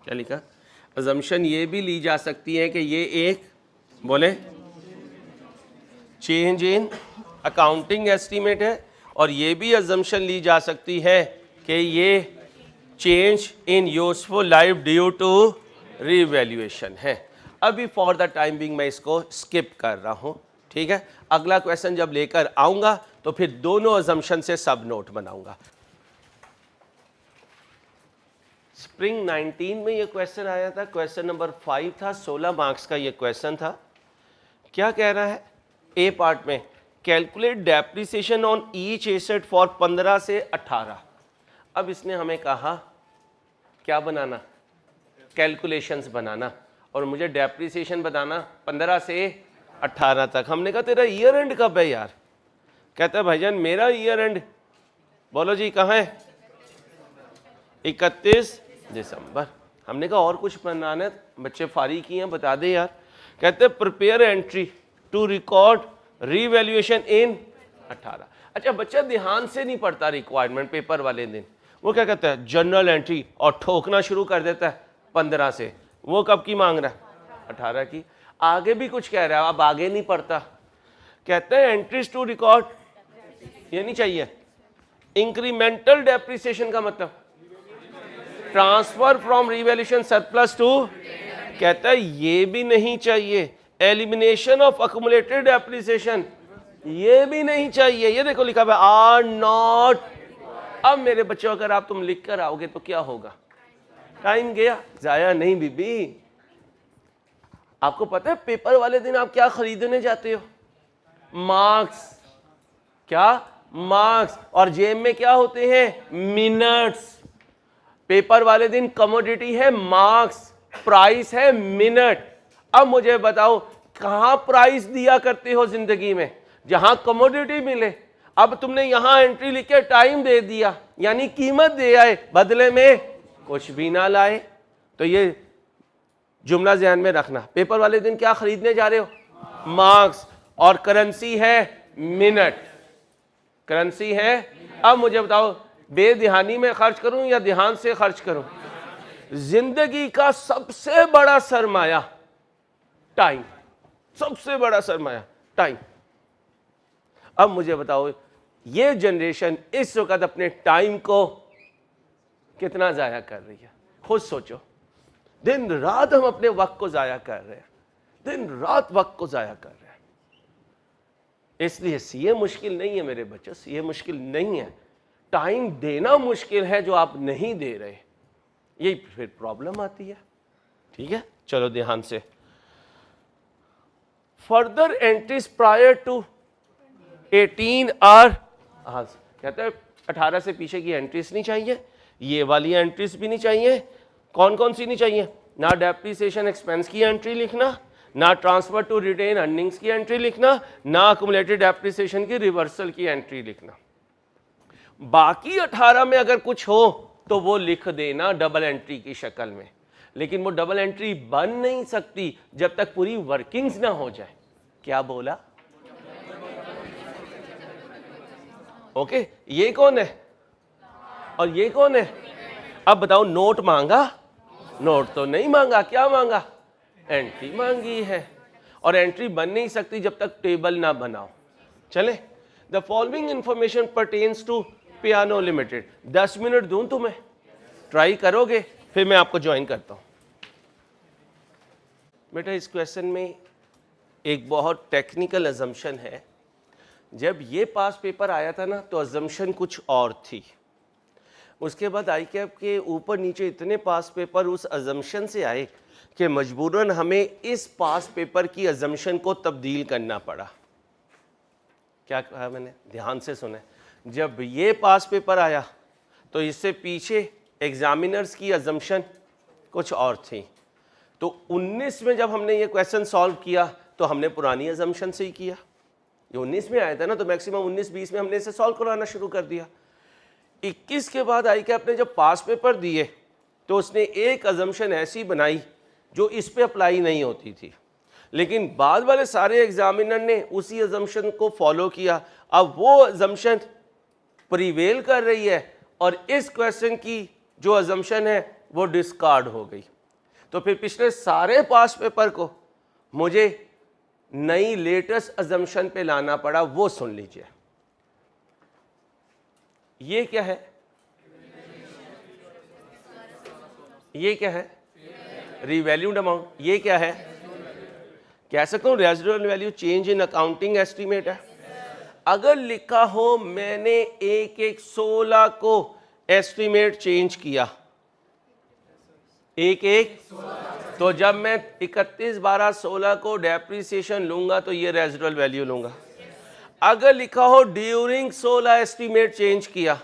क्या लिखा, अजम्पशन ये भी ली जा सकती है कि ये एक, बोले, चेंज इन अकाउंटिंग एस्टीमेट है, और ये भी अजम्पशन ली जा सकती है कि ये change in useful life due to revaluation है। अभी फॉर द टाइम बिंग मैं इसको स्किप कर रहा हूँ, ठीक है। अगला क्वेश्चन जब लेकर आऊँगा तो फिर दोनों अजम्पशन से सब नोट बनाऊँगा। स्प्रिंग 19 में ये क्वेश्चन आया था, क्वेश्चन नंबर 5 था, 16 मार्क्स का ये क्वेश्चन था। क्या कह रहा है, ए पार्ट में calculate depreciation on each asset for 15 से 18। अब इसने हमें कहा क्या बनाना, कैलकुलेशंस बनाना, और मुझे डेप्रिसिएशन बताना 15 से 18 तक। हमने कहा तेरा ईयर एंड कब है यार, कहता है भाईजान मेरा ईयर एंड, बोलो जी कहाँ है, 31 दिसंबर। हमने कहा और कुछ बनाना है, बच्चे फारिग किए हैं, बता दे यार। कहते हैं prepare entry to record revaluation in 18। अच्छा, बच्चा ध्यान से नहीं पढ़ता रिक्वायरमेंट पेपर वाले दिन, वो क्या कहता है जनरल एंट्री, और ठोकना शुरू कर देता है 15 से। वो कब की मांग रहा है, 18 की। आगे भी कुछ कह रहा है, अब आगे नहीं पढ़ता, कहते हैं एंट्रीज टू रिकॉर्ड, ये नहीं चाहिए। इंक्रीमेंटल डेप्रिसिएशन का मतलब transfer from revaluation surplus to, कहता है ये भी नहीं चाहिए। एलिमिनेशन ऑफ अक्यूमुलेटेड डेप्रिसिएशन, ये भी नहीं चाहिए। ये देखो लिखा है आर नॉट। अब मेरे बच्चों अगर आप तुम लिख कर आओगे तो क्या होगा, टाइम गया, जाया नहीं बीबी। आपको पता है पेपर वाले दिन आप क्या खरीदने जाते हो, मार्क्स, क्या मार्क्स, और जेब में क्या होते हैं, मिनट्स। पेपर वाले दिन कमोडिटी है मार्क्स, प्राइस है मिनट। अब मुझे बताओ कहां प्राइस दिया करते हो जिंदगी में, जहां कमोडिटी मिले। अब तुमने यहां एंट्री लिख के टाइम दे दिया, यानी कीमत दे आए, बदले में कुछ भी ना लाए। तो ये जुमला ध्यान में रखना। पेपर वाले दिन क्या खरीदने जा रहे हो, मार्क्स, और करेंसी है मिनट, करेंसी है। अब मुझे बताओ बेध्यानी में खर्च करूं या ध्यान से खर्च करूं। जिंदगी का सबसे बड़ा सरमाया टाइम, सबसे बड़ा सरमाया टाइम। अब मुझे बताओ ये जनरेशन इस वक्त अपने टाइम को कितना जाया कर रही है, खुद सोचो। दिन रात हम अपने वक्त को जाया कर रहे हैं, दिन रात वक्त को जाया कर रहे हैं। इसलिए सीए मुश्किल नहीं है मेरे बच्चों, सीए मुश्किल नहीं है, टाइम देना मुश्किल है जो आप नहीं दे रहे, यही फिर प्रॉब्लम आती है। ठीक है, चलो ध्यान से। Further entries prior to 18 are, कहते हैं 18 से पीछे की एंट्रीज नहीं चाहिए, ये वाली एंट्रीज भी नहीं चाहिए। कौन कौन सी नहीं चाहिए, ना डेप्रिसिएशन एक्सपेंस की एंट्री लिखना, ना ट्रांसफर टू रिटेन अर्निंग्स की एंट्री लिखना, ना अक्यूमुलेटेड डेप्रिसिएशन की रिवर्सल की एंट्री लिखना। बाकी 18 में अगर कुछ हो तो वो लिख देना डबल एंट्री की शक्ल में, लेकिन वो डबल एंट्री बन नहीं सकती जब तक पूरी वर्किंग्स ना हो जाए। क्या बोला, ओके। ये कौन है और ये कौन है, अब बताओ। नोट मांगा, नोट तो नहीं मांगा, क्या मांगा, एंट्री मांगी है। और एंट्री बन नहीं सकती जब तक टेबल ना बनाओ। चले, the following information pertains to piano limited. 10 minute दूं तुम्हें, ट्राई करोगे, फिर मैं आपको ज्वाइन करता हूं। बेटा इस क्वेश्चन में एक बहुत टेक्निकल अजम्पशन है। जब ये पास पेपर आया था ना तो अजम्पशन कुछ और थी, उसके बाद ICAP के ऊपर नीचे इतने पास पेपर उस अजम्पशन से आए कि मजबूरन हमें इस पास पेपर की अजम्पशन को तब्दील करना पड़ा। क्या कहा मैंने, ध्यान से सुने। जब ये पास पेपर आया तो इससे पीछे एग्जामिनर्स की अजम्पशन कुछ और थी। तो 19 में जब हमने ये क्वेश्चन सॉल्व किया तो हमने पुरानी अजम्पशन से ही किया। ये 19 में आया था ना, तो मैक्सिमम 19-20 में हमने इसे सॉल्व कराना शुरू कर दिया। 21 के बाद ICAP ने जब पास पेपर दिए तो उसने एक अजम्पशन ऐसी बनाई जो इस पे अप्लाई नहीं होती थी, लेकिन बाद वाले सारे एग्जामिनर ने उसी अजम्पशन को फॉलो किया। अब वो अजम्पशन प्रिवेल कर रही है और इस क्वेश्चन की जो अजम्पशन है वो डिस्कार्ड हो गई। तो फिर पिछले सारे पास पेपर को मुझे नई लेटेस्ट अजम्पशन पे लाना पड़ा। वो सुन लीजिए, ये क्या है, ये क्या है, रिवैल्यूड अमाउंट। ये क्या है, कह सकता हूं residual value change in accounting estimate है। अगर लिखा हो मैंने 1/1/16 को एस्टीमेट चेंज किया, 1/1, तो जब मैं 31/12/16 को डेप्रिसिएशन लूंगा तो ये रेजिडुअल वैल्यू लूंगा। अगर लिखा हो ड्यूरिंग 16 एस्टीमेट चेंज किया,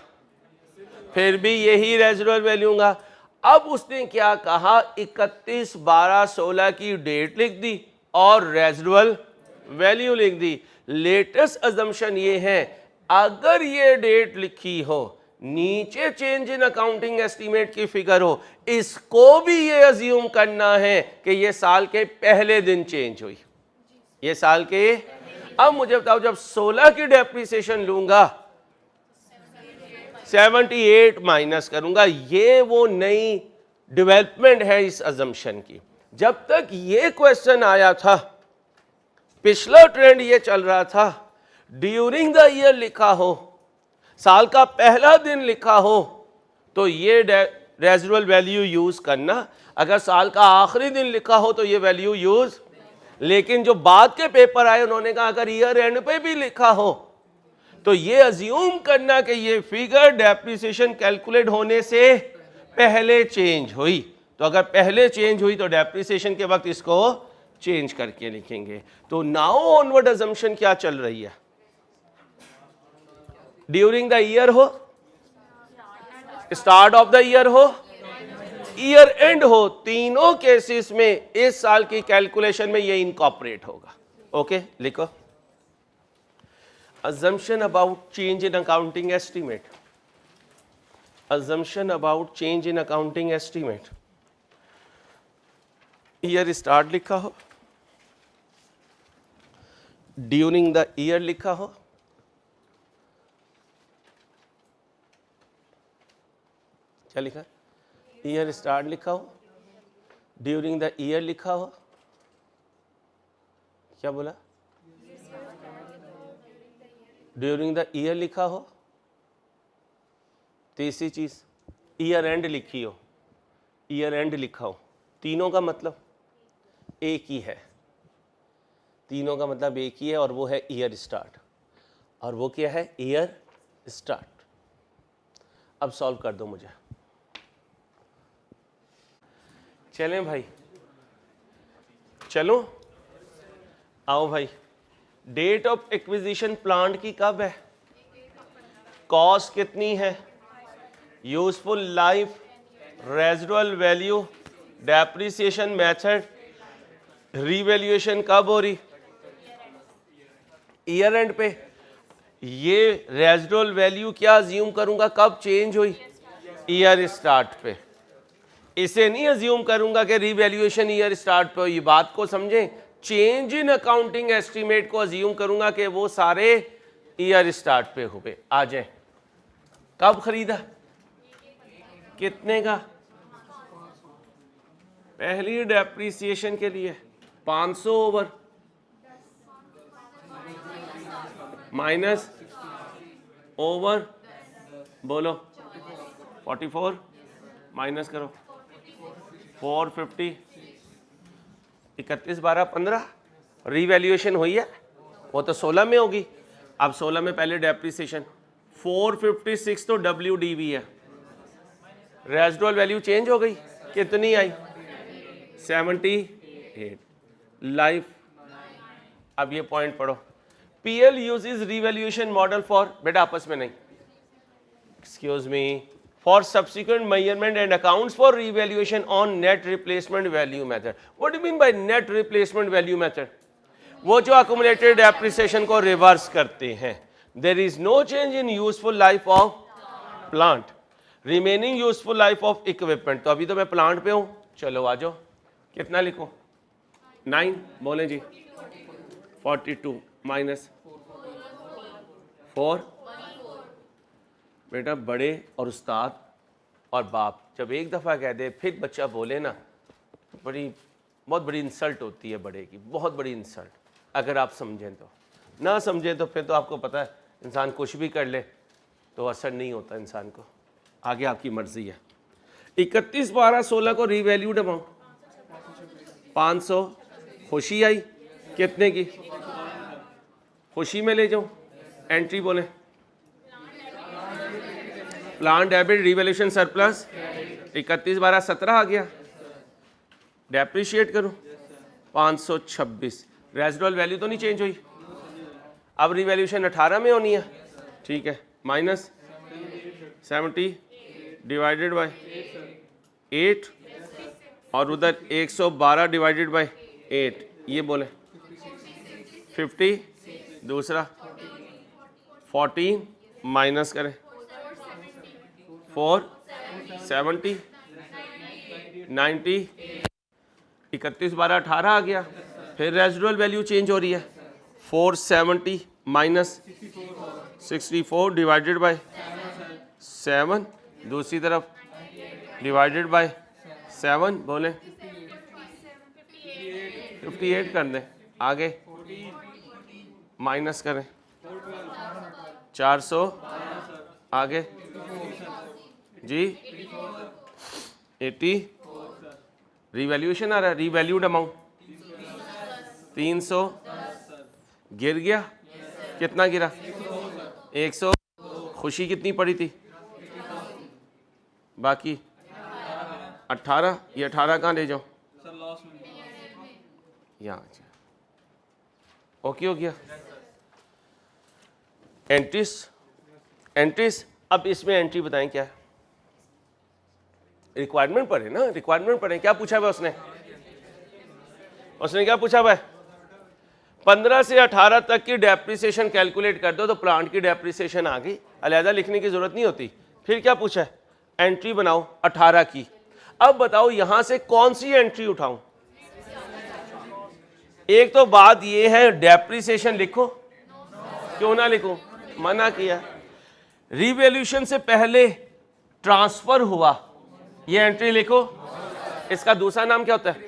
फिर भी यही रेजिडुअल वैल्यू लूंगा। अब उसने क्या कहा, 31/12/16 की डेट लिख दी और रेजिडुअल वैल्यू लिख दी। लेटेस्ट अजम्पशन ये है, अगर ये डेट लिखी हो, नीचे चेंज इन अकाउंटिंग एस्टीमेट की फिगर हो, इसको भी ये अज्यूम करना है कि ये साल के पहले दिन चेंज हुई, ये साल के। अब मुझे बताओ, जब 16 की डेप्रिसिएशन लूंगा 78 माइनस करूंगा, ये वो नई डेवलपमेंट है इस अजम्पशन की। जब तक ये क्वेश्चन आया था, पिछला ट्रेंड ये चल रहा था, ड्यूरिंग द ईयर लिखा हो, साल का पहला दिन लिखा हो, तो ये रेजिडुअल वैल्यू यूज करना। अगर साल का आखिरी दिन लिखा हो तो ये वैल्यू यूज। लेकिन जो बाद के पेपर आए उन्होंने कहा अगर ईयर एंड पे भी लिखा हो तो ये अज्यूम करना कि ये फिगर डेप्रिसिएशन कैलकुलेट होने से पहले चेंज हुई। तो अगर पहले चेंज हुई तो डेप्रिसिएशन के वक्त इसको चेंज करके लिखेंगे। तो नाउ ऑनवर्ड अजम्पशन क्या चल रही है, ड्यूरिंग द ईयर हो, स्टार्ट ऑफ द ईयर हो, ईयर एंड हो, तीनों केसेस में इस साल की कैलकुलेशन में ये इनकॉर्पोरेट होगा। ओके, लिखो assumption about change in accounting estimate, assumption about change in accounting estimate। Year start लिखा हो, ड्यूरिंग द ईयर लिखा हो, क्या लिखा, ईयर स्टार्ट लिखा हो, ड्यूरिंग द ईयर लिखा हो, क्या बोला, ड्यूरिंग द ईयर लिखा हो। तीसरी चीज ईयर एंड लिखी हो, ईयर एंड लिखा हो। तीनों का मतलब एक ही है, तीनों का मतलब एक ही है, और वो है ईयर स्टार्ट। और वो क्या है, ईयर स्टार्ट। अब सॉल्व कर दो मुझे। चलें भाई, चलो आओ भाई। डेट ऑफ एक्विजिशन प्लांट की कब है, कॉस्ट कितनी है, useful life, residual value, depreciation method, revaluation कब हो रही, ईयर एंड पे। ये रेजिडुअल वैल्यू क्या अज्यूम करूंगा, कब चेंज हुई, ईयर स्टार्ट पे। इसे नहीं अज्यूम करूंगा कि रीवैल्यूएशन ईयर स्टार्ट पे हो। ये बात को समझें, चेंज इन अकाउंटिंग एस्टीमेट को अज्यूम करूंगा कि वो सारे ईयर स्टार्ट पे हुए। आ जाए, कब खरीदा, कितने का, पहली डेप्रिसिएशन के लिए 500 ओवर माइनस ओवर बोलो 44 माइनस करो 450 31 12 15 रीवैल्यूएशन हुई है, वो तो 16 में होगी। अब 16 में पहले डेप्रिसिएशन 456 तो WDV है, रेजिडुअल वैल्यू चेंज हो गई, कितनी आई 78 लाइफ। अब ये पॉइंट पढ़ो, PL uses revaluation model for, बेटा आपस में नहीं, excuse me, for subsequent measurement and accounts for revaluation on net replacement value method. What do you mean by net replacement value method? वो जो accumulated depreciation को reverse करते हैं। There is no change in useful life of plant, remaining useful life of equipment। तो अभी तो मैं plant पे हूँ, चलो आ जाओ, कितना लिखूं 9 बोले जी 42 माइनस 4। बेटा बड़े और उस्ताद और बाप जब एक दफ़ा कह दे फिर बच्चा बोले ना, बहुत बड़ी इंसल्ट होती है बड़े की, बहुत बड़ी इंसल्ट। अगर आप समझें तो, ना समझें तो फिर तो आपको पता है इंसान कुछ भी कर ले तो असर नहीं होता इंसान को, आगे आपकी मर्जी है। 31 12 16 को रीवैल्यूड अमाउंट 500, खुशी आई कितने की, खुशी में ले जाऊं, एंट्री बोले प्लान डेबिट रिवैल्यूएशन सरप्लस 31 12 17 आ गया, डेप्रिशिएट करूं 526, रेजिडुअल वैल्यू तो नहीं चेंज हुई, अब रिवैल्यूएशन 18 में होनी है, ठीक है, माइनस 70 डिवाइडेड बाय 8 और उधर 112 डिवाइडेड बाय 8, ये बोले 50, दूसरा 14 माइनस करें 4 70 90, 31 12 18 आ गया, फिर रेजिडुअल वैल्यू चेंज हो रही है 470 माइनस 64 डिवाइडेड बाय 7, दूसरी तरफ डिवाइडेड बाय 7 बोले 58 कर दें, आगे माइनस करें 400, आगे जी 80, रिवैल्यूएशन आ रहा है, रिवैल्यूड अमाउंट 300 गिर गया, कितना गिरा 100, खुशी कितनी पड़ी थी बाकी 18, ये 18 कहाँ ले जाओ यहाँ, ओके हो गया। एंट्रीज अब इसमें एंट्री बताएं क्या है, रिक्वायरमेंट पर है ना, रिक्वायरमेंट पर है, क्या पूछा हुआ उसने क्या पूछा हुआ है 15 से 18 तक की डेप्रिसिएशन कैलकुलेट कर दो तो प्लांट की डेप्रिसिएशन आ गई, अलहदा लिखने की जरूरत नहीं होती। फिर क्या पूछा है, एंट्री बनाओ 18 की। अब बताओ यहां से कौन सी एंट्री उठाऊं, एक तो बात ये है डेप्रिसिएशन लिखो, क्यों ना लिखो, मना किया। रिवैल्यूएशन से पहले ट्रांसफर हुआ, ये एंट्री लिखो, इसका दूसरा नाम क्या होता है,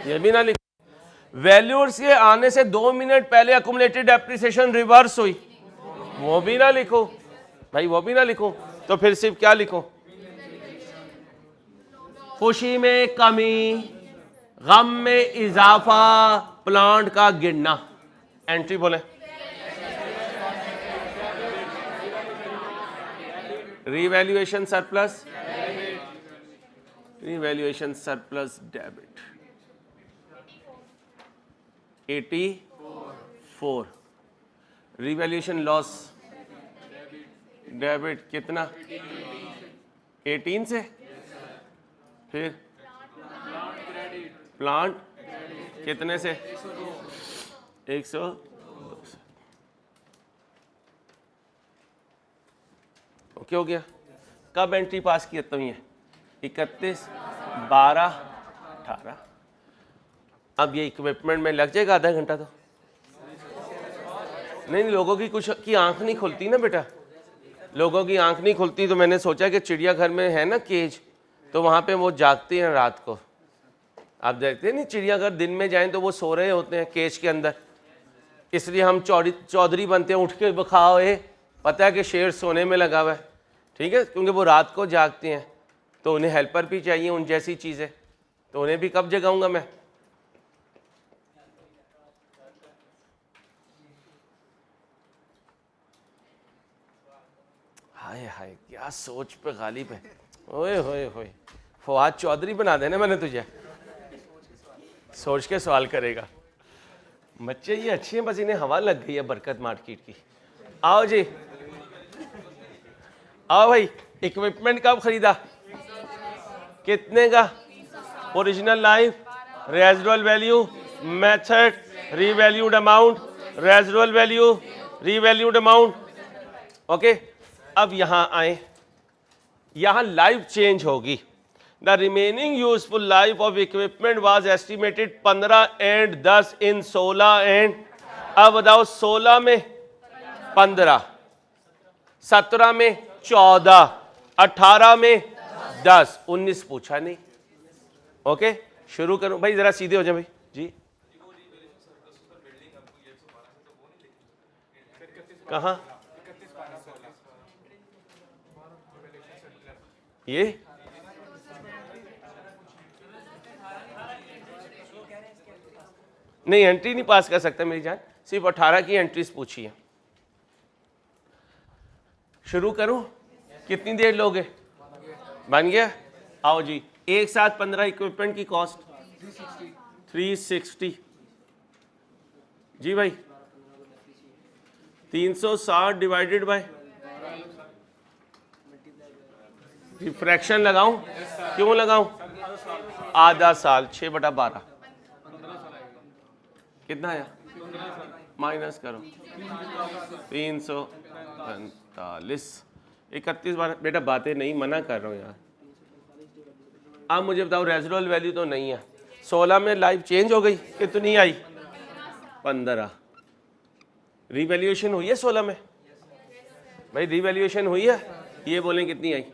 ये भी ना लिखो। वैल्यूअर्स के आने से 2 मिनट पहले अकुमुलेटेड डेप्रिसिएशन रिवर्स हुई, वो भी ना लिखो भाई, वो भी ना लिखो, तो फिर सिर्फ क्या लिखो, खुशी में कमी, गम में इजाफा, प्लांट का गिरना, एंट्री बोले revaluation surplus, revaluation surplus debit 84, revaluation loss debit कितना 18 से, फिर प्लांट कितने से 102 से, ओके हो गया। कब एंट्री पास की तो ये 31 12 18। अब ये इक्विपमेंट में लग जाएगा आधा घंटा, तो नहीं, लोगों की कुछ की आंख नहीं खुलती ना बेटा, लोगों की आंख नहीं खुलती, तो मैंने सोचा कि चिड़ियाघर में है ना केज, तो वहाँ पे वो जागते हैं रात को, आप देखते हैं नहीं चिड़ियाघर दिन में जाएं तो वो सो रहे होते हैं केज के अंदर, इसलिए हम चौधरी बनते हैं, उठ के बखाओ है, पता है कि शेर सोने में लगा हुआ है, ठीक है, क्योंकि वो रात को जागते हैं तो उन्हें हेल्पर भी चाहिए उन जैसी चीज़ें, तो उन्हें भी कब जगाऊंगा मैं। हाय हाय क्या सोच पे गालिब है, ओए होए होए, फवाद चौधरी बना देना मैंने तुझे, सोच के सवाल करेगा। बच्चे ये अच्छे हैं, बस इन्हें हवा लग गई है बरकत मार्केट की। आओ जी, आओ भाई, इक्विपमेंट कब खरीदा, कितने का, original life, residual value, method, revalued amount, residual value, revalued amount, okay. अब यहां आए, यहां लाइफ चेंज होगी। The remaining useful life of equipment was estimated 15 and 10 in 16 and, अब बताओ 16 में 15, 17 में 14, 18 में 10, 19 पूछा नहीं। ओके शुरू करो भाई, जरा सीधे हो जाए भाई जी। कहाँ ये नहीं, एंट्री नहीं पास कर सकता मेरी जान, सिर्फ 18 की एंट्रीज पूछी है। शुरू करूं, कितनी देर लोगे, बन गया। आओ जी, एक साथ 15 इक्विपमेंट की कॉस्ट 360 जी भाई, 360 डिवाइडेड बाय, फ्रैक्शन लगाऊं, क्यों लगाऊं, आधा साल, 6/12 कितना आया, माइनस करो 345, 31 बार, बेटा बातें नहीं, मना कर रहा हूँ यार। अब मुझे बताओ रेजिडुअल वैल्यू तो नहीं है, 16 में लाइफ चेंज हो गई, कितनी आई 15, रीवैल्यूएशन हुई है 16 में भाई, रीवैल्यूएशन हुई है, ये बोलें कितनी आई,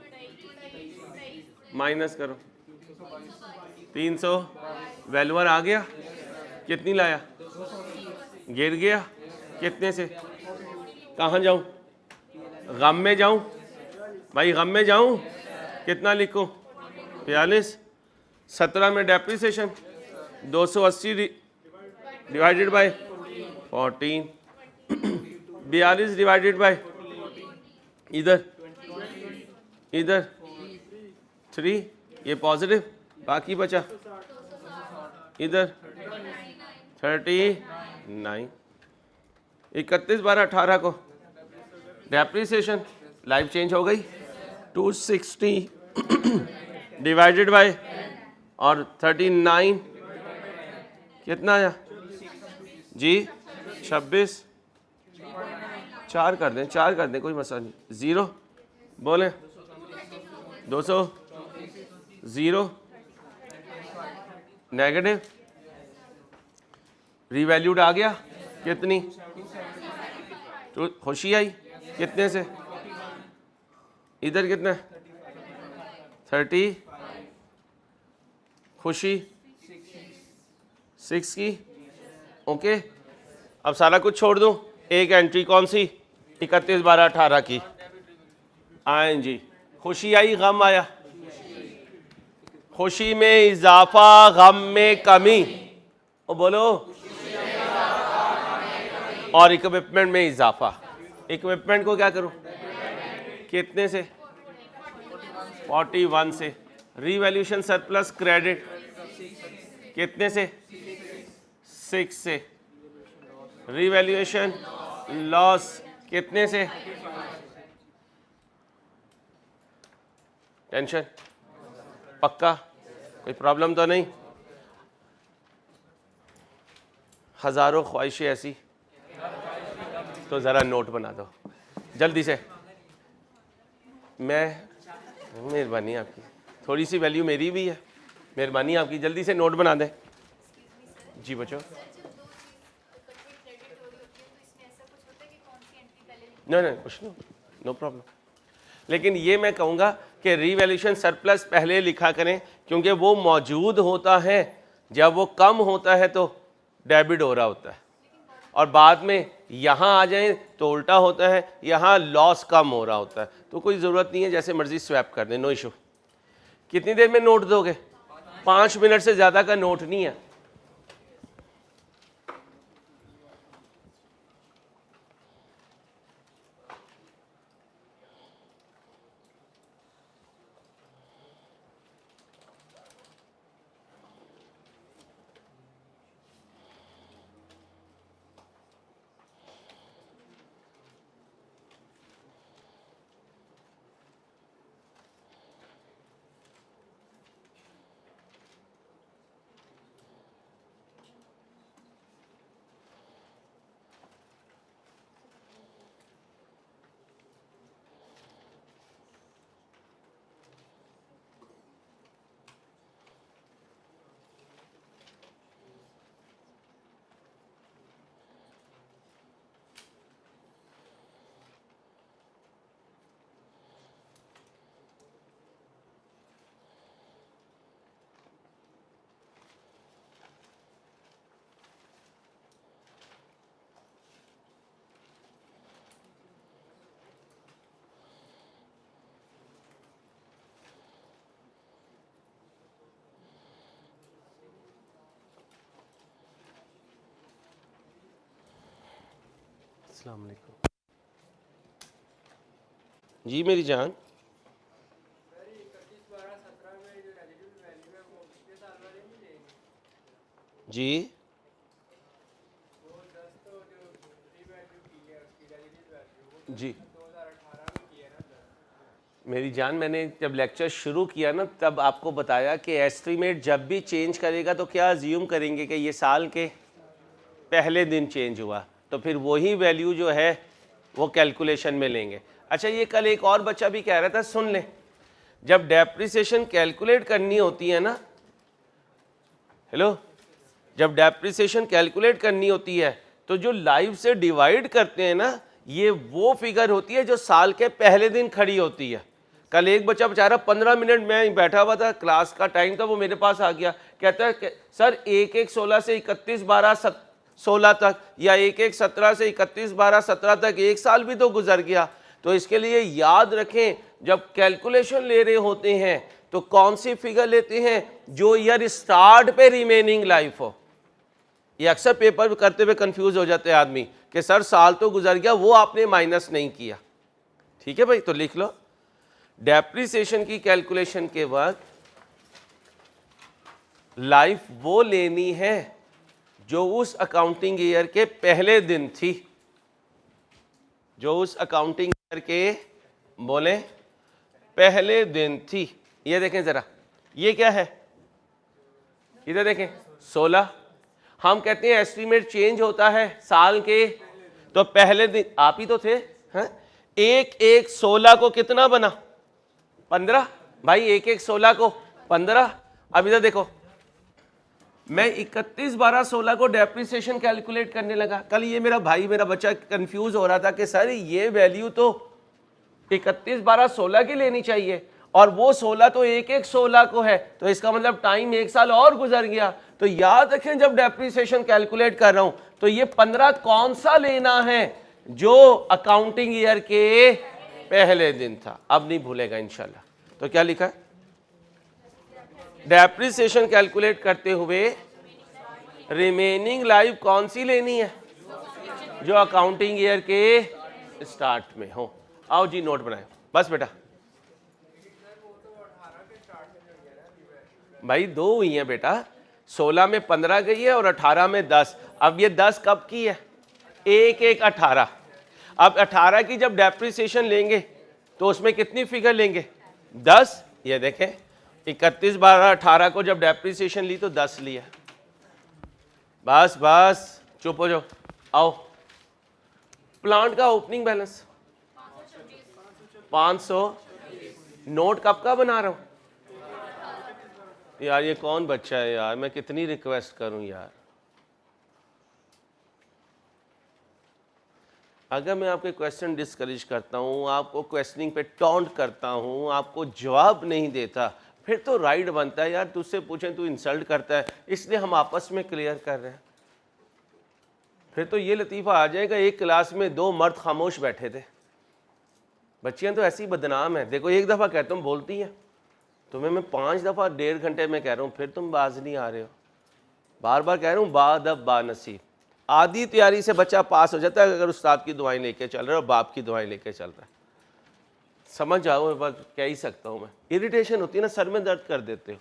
माइनस करो 300, वैल्यूअर आ गया, कितनी लाया, गिर गया, कितने से, कहाँ जाऊं, गम में जाऊं भाई, गम में जाऊं, कितना लिखूं 42, 17 में depreciation 280 divided by 14, 42 divided by इधर 3, ये पॉजिटिव, बाकी बचा इधर 39, 31/12/18 को डेप्रिसिएशन, लाइफ चेंज हो गई 260 डिवाइडेड बाय और 39, कितना आया जी 26, 4 कर दें कोई मसला नहीं, 0 बोले 200, 0 नेगेटिव, रीवैल्यूड आ गया, कितनी, तो खुशी आई, कितने से, इधर कितना 30, खुशी 6 की, ओके। अब सारा कुछ छोड़ दूं, एक एंट्री कौन सी, 31/12/18 की, आए जी, खुशी आई, गम आया, खुशी में इजाफा, गम में कमी, ओ बोलो, और इक्विपमेंट में इजाफा। इक्विपमेंट को क्या करूं, कितने से 41 से, रीवैल्यूएशन सरप्लस क्रेडिट कितने से 6 से, रीवैल्यूएशन लॉस कितने से, टेंशन पक्का, कोई प्रॉब्लम तो नहीं, हजारों ख्वाहिशें ऐसी, तो ज़रा नोट बना दो जल्दी से, मैं, मेहरबानी आपकी, थोड़ी सी वैल्यू मेरी भी है, मेहरबानी आपकी, जल्दी से नोट बना दें जी बच्चों। नहीं कुछ नो प्रॉब्लम, लेकिन ये मैं कहूँगा कि रीवैल्यूएशन सरप्लस पहले लिखा करें, क्योंकि वो मौजूद होता है, जब वो कम होता है तो डेबिट हो रहा होता है। और बाद में यहाँ आ जाएं तो उल्टा होता है, यहाँ लॉस कम हो रहा होता है। तो कोई ज़रूरत नहीं है, जैसे मर्जी स्वैप कर दें, नो इशू। कितनी देर में नोट दोगे? 5 मिनट से ज़्यादा का नोट नहीं है। अस्सलाम वालेकुम जी मेरी जान। जी जी मेरी जान, मैंने जब लेक्चर शुरू किया ना तब आपको बताया कि एस्टीमेट जब भी चेंज करेगा तो क्या अज्यूम करेंगे कि ये साल के पहले दिन चेंज हुआ, तो फिर वही वैल्यू जो है वो कैलकुलेशन में लेंगे। अच्छा, ये कल एक और बच्चा भी कह रहा था, सुन ले, जब डेप्रिसिएशन कैलकुलेट करनी होती है ना, हेलो, जब डेप्रिसिएशन कैलकुलेट करनी होती है तो जो लाइफ से डिवाइड करते हैं ना, ये वो फिगर होती है जो साल के पहले दिन खड़ी होती है। कल एक बच्चा बेचारा 15 मिनट में बैठा हुआ था, क्लास का टाइम था, वो मेरे पास आ गया, कहता है कि सर 1/1/16 से 31/12/16 तक, या 1/1/17 से 31/12/17 तक एक साल भी तो गुजर गया। तो इसके लिए याद रखें, जब कैलकुलेशन ले रहे होते हैं तो कौन सी फिगर लेते हैं? जो ईयर स्टार्ट पे रिमेनिंग लाइफ हो। ये अक्सर पेपर करते हुए कंफ्यूज हो जाते हैं आदमी कि सर साल तो गुजर गया, वो आपने माइनस नहीं किया। ठीक है भाई, तो लिख लो, डेप्रिसिएशन की कैलकुलेशन के वक्त लाइफ वो लेनी है जो उस अकाउंटिंग ईयर के पहले दिन थी, जो उस अकाउंटिंग ईयर के बोले पहले दिन थी। ये देखें जरा, ये क्या है, इधर देखें 16। हम कहते हैं एस्टीमेट चेंज होता है साल के, तो पहले दिन आप ही तो थे, हैं? 1/1/16 को कितना बना? 15 भाई, 1/1/16 को 15। अब इधर देखो, मैं 31/12/16 को डेप्रिसिएशन कैलकुलेट करने लगा। कल ये मेरा भाई, मेरा बच्चा कंफ्यूज हो रहा था कि सर ये वैल्यू तो 31/12/16 की लेनी चाहिए और वो 16 तो 1/1/16 को है, तो इसका मतलब टाइम एक साल और गुजर गया। तो याद रखें, जब डेप्रिसिएशन कैलकुलेट कर रहा हूं तो ये 15 कौन सा लेना है? जो अकाउंटिंग ईयर के पहले दिन था। अब नहीं भूलेगा इंशाल्लाह। तो क्या लिखा है? डेप्रिसिएशन कैलकुलेट करते हुए रिमेनिंग लाइफ कौन सी लेनी है? जो अकाउंटिंग ईयर के स्टार्ट में हो। आओ जी, नोट बनाए बस बेटा। भाई 2 हुई हैं बेटा, 16 में 15 गई है और 18 में 10। अब ये 10 कब की है? 1/1/18। अब 18 की जब डेप्रिसिएशन लेंगे तो उसमें कितनी फिगर लेंगे? 10। ये देखें, 31/12/18 को जब डेप्रिसिएशन ली तो 10 लिया। बस बस चुप हो जाओ। आओ, प्लांट का ओपनिंग बैलेंस 500। नोट कब का बना रहा हूं यार? ये कौन बच्चा है यार, मैं कितनी रिक्वेस्ट करूं यार। अगर मैं आपके क्वेश्चन डिस्करेज करता हूं, आपको क्वेश्चनिंग पे टॉन्ट करता हूं, आपको जवाब नहीं देता, फिर तो राइट बनता है यार तुझसे पूछें, तू इंसल्ट करता है, इसलिए हम आपस में क्लियर कर रहे हैं। फिर तो ये लतीफ़ा आ जाएगा, एक क्लास में 2 मर्द खामोश बैठे थे। बच्चियाँ तो ऐसी बदनाम है। देखो एक दफ़ा कहता हूँ बोलती हैं, तुम्हें मैं 5 दफ़ा 1.5 घंटे में कह रहा हूँ, फिर तुम बाज नहीं आ रहे हो। बार बार कह रहा हूँ, बादब बानसीब। आधी तैयारी से बच्चा पास हो जाता है अगर उस्ताद की दुआएं लेके चल रहा है और बाप की दुआएं लेके चल रहा है। समझ जाओ, बस कह ही सकता हूँ मैं। इरिटेशन होती है ना, सर में दर्द कर देते हो।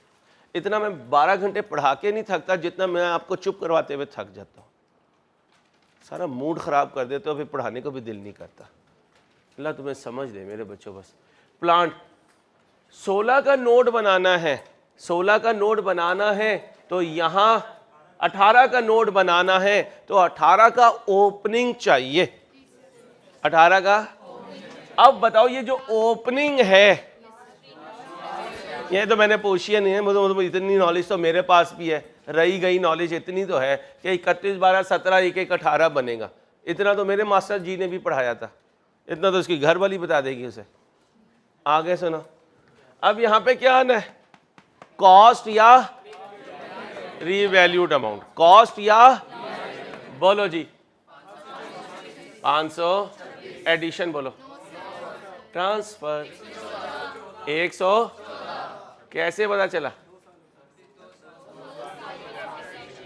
इतना मैं 12 घंटे पढ़ा के नहीं थकता जितना मैं आपको चुप करवाते हुए थक जाता हूँ। सारा मूड ख़राब कर देते हो, फिर पढ़ाने को भी दिल नहीं करता। अल्लाह तुम्हें समझ दे मेरे बच्चों। बस प्लांट 16 का नोड बनाना है, 16 का नोड बनाना है तो यहाँ 18 का नोड बनाना है, तो 18 का ओपनिंग चाहिए। 18 का। अब बताओ ये जो ओपनिंग है, ये तो मैंने पूछी नहीं है, मुझे इतनी नॉलेज तो मेरे पास भी है, रही गई नॉलेज इतनी तो है कि 31 12 17 1 1 18 बनेगा। इतना तो मेरे मास्टर जी ने भी पढ़ाया था, इतना तो उसकी घर वाली बता देगी उसे। आगे सुनो, अब यहाँ पे क्या आना है, कॉस्ट या रीवैल्यूड अमाउंट। कॉस्ट या बोलो जी 500, एडिशन बोलो, ट्रांसफर 100। कैसे पता चला?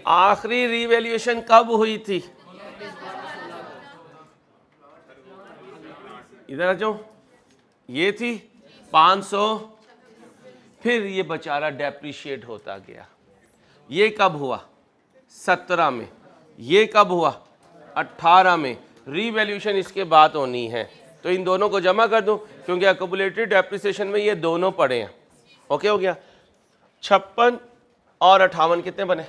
आखिरी रीवैल्यूएशन कब हुई थी? इधर आ जाओ, ये थी 500, फिर ये बेचारा डेप्रिशिएट होता गया। ये कब हुआ? 17 में। ये कब हुआ? 18 में। रीवैल्यूएशन इसके बाद होनी है, तो इन दोनों को जमा कर दूं क्योंकि एक्यूमुलेटेड डेप्रिसिएशन में ये दोनों पड़े हैं। ओके हो गया। 56 और 58 कितने बने?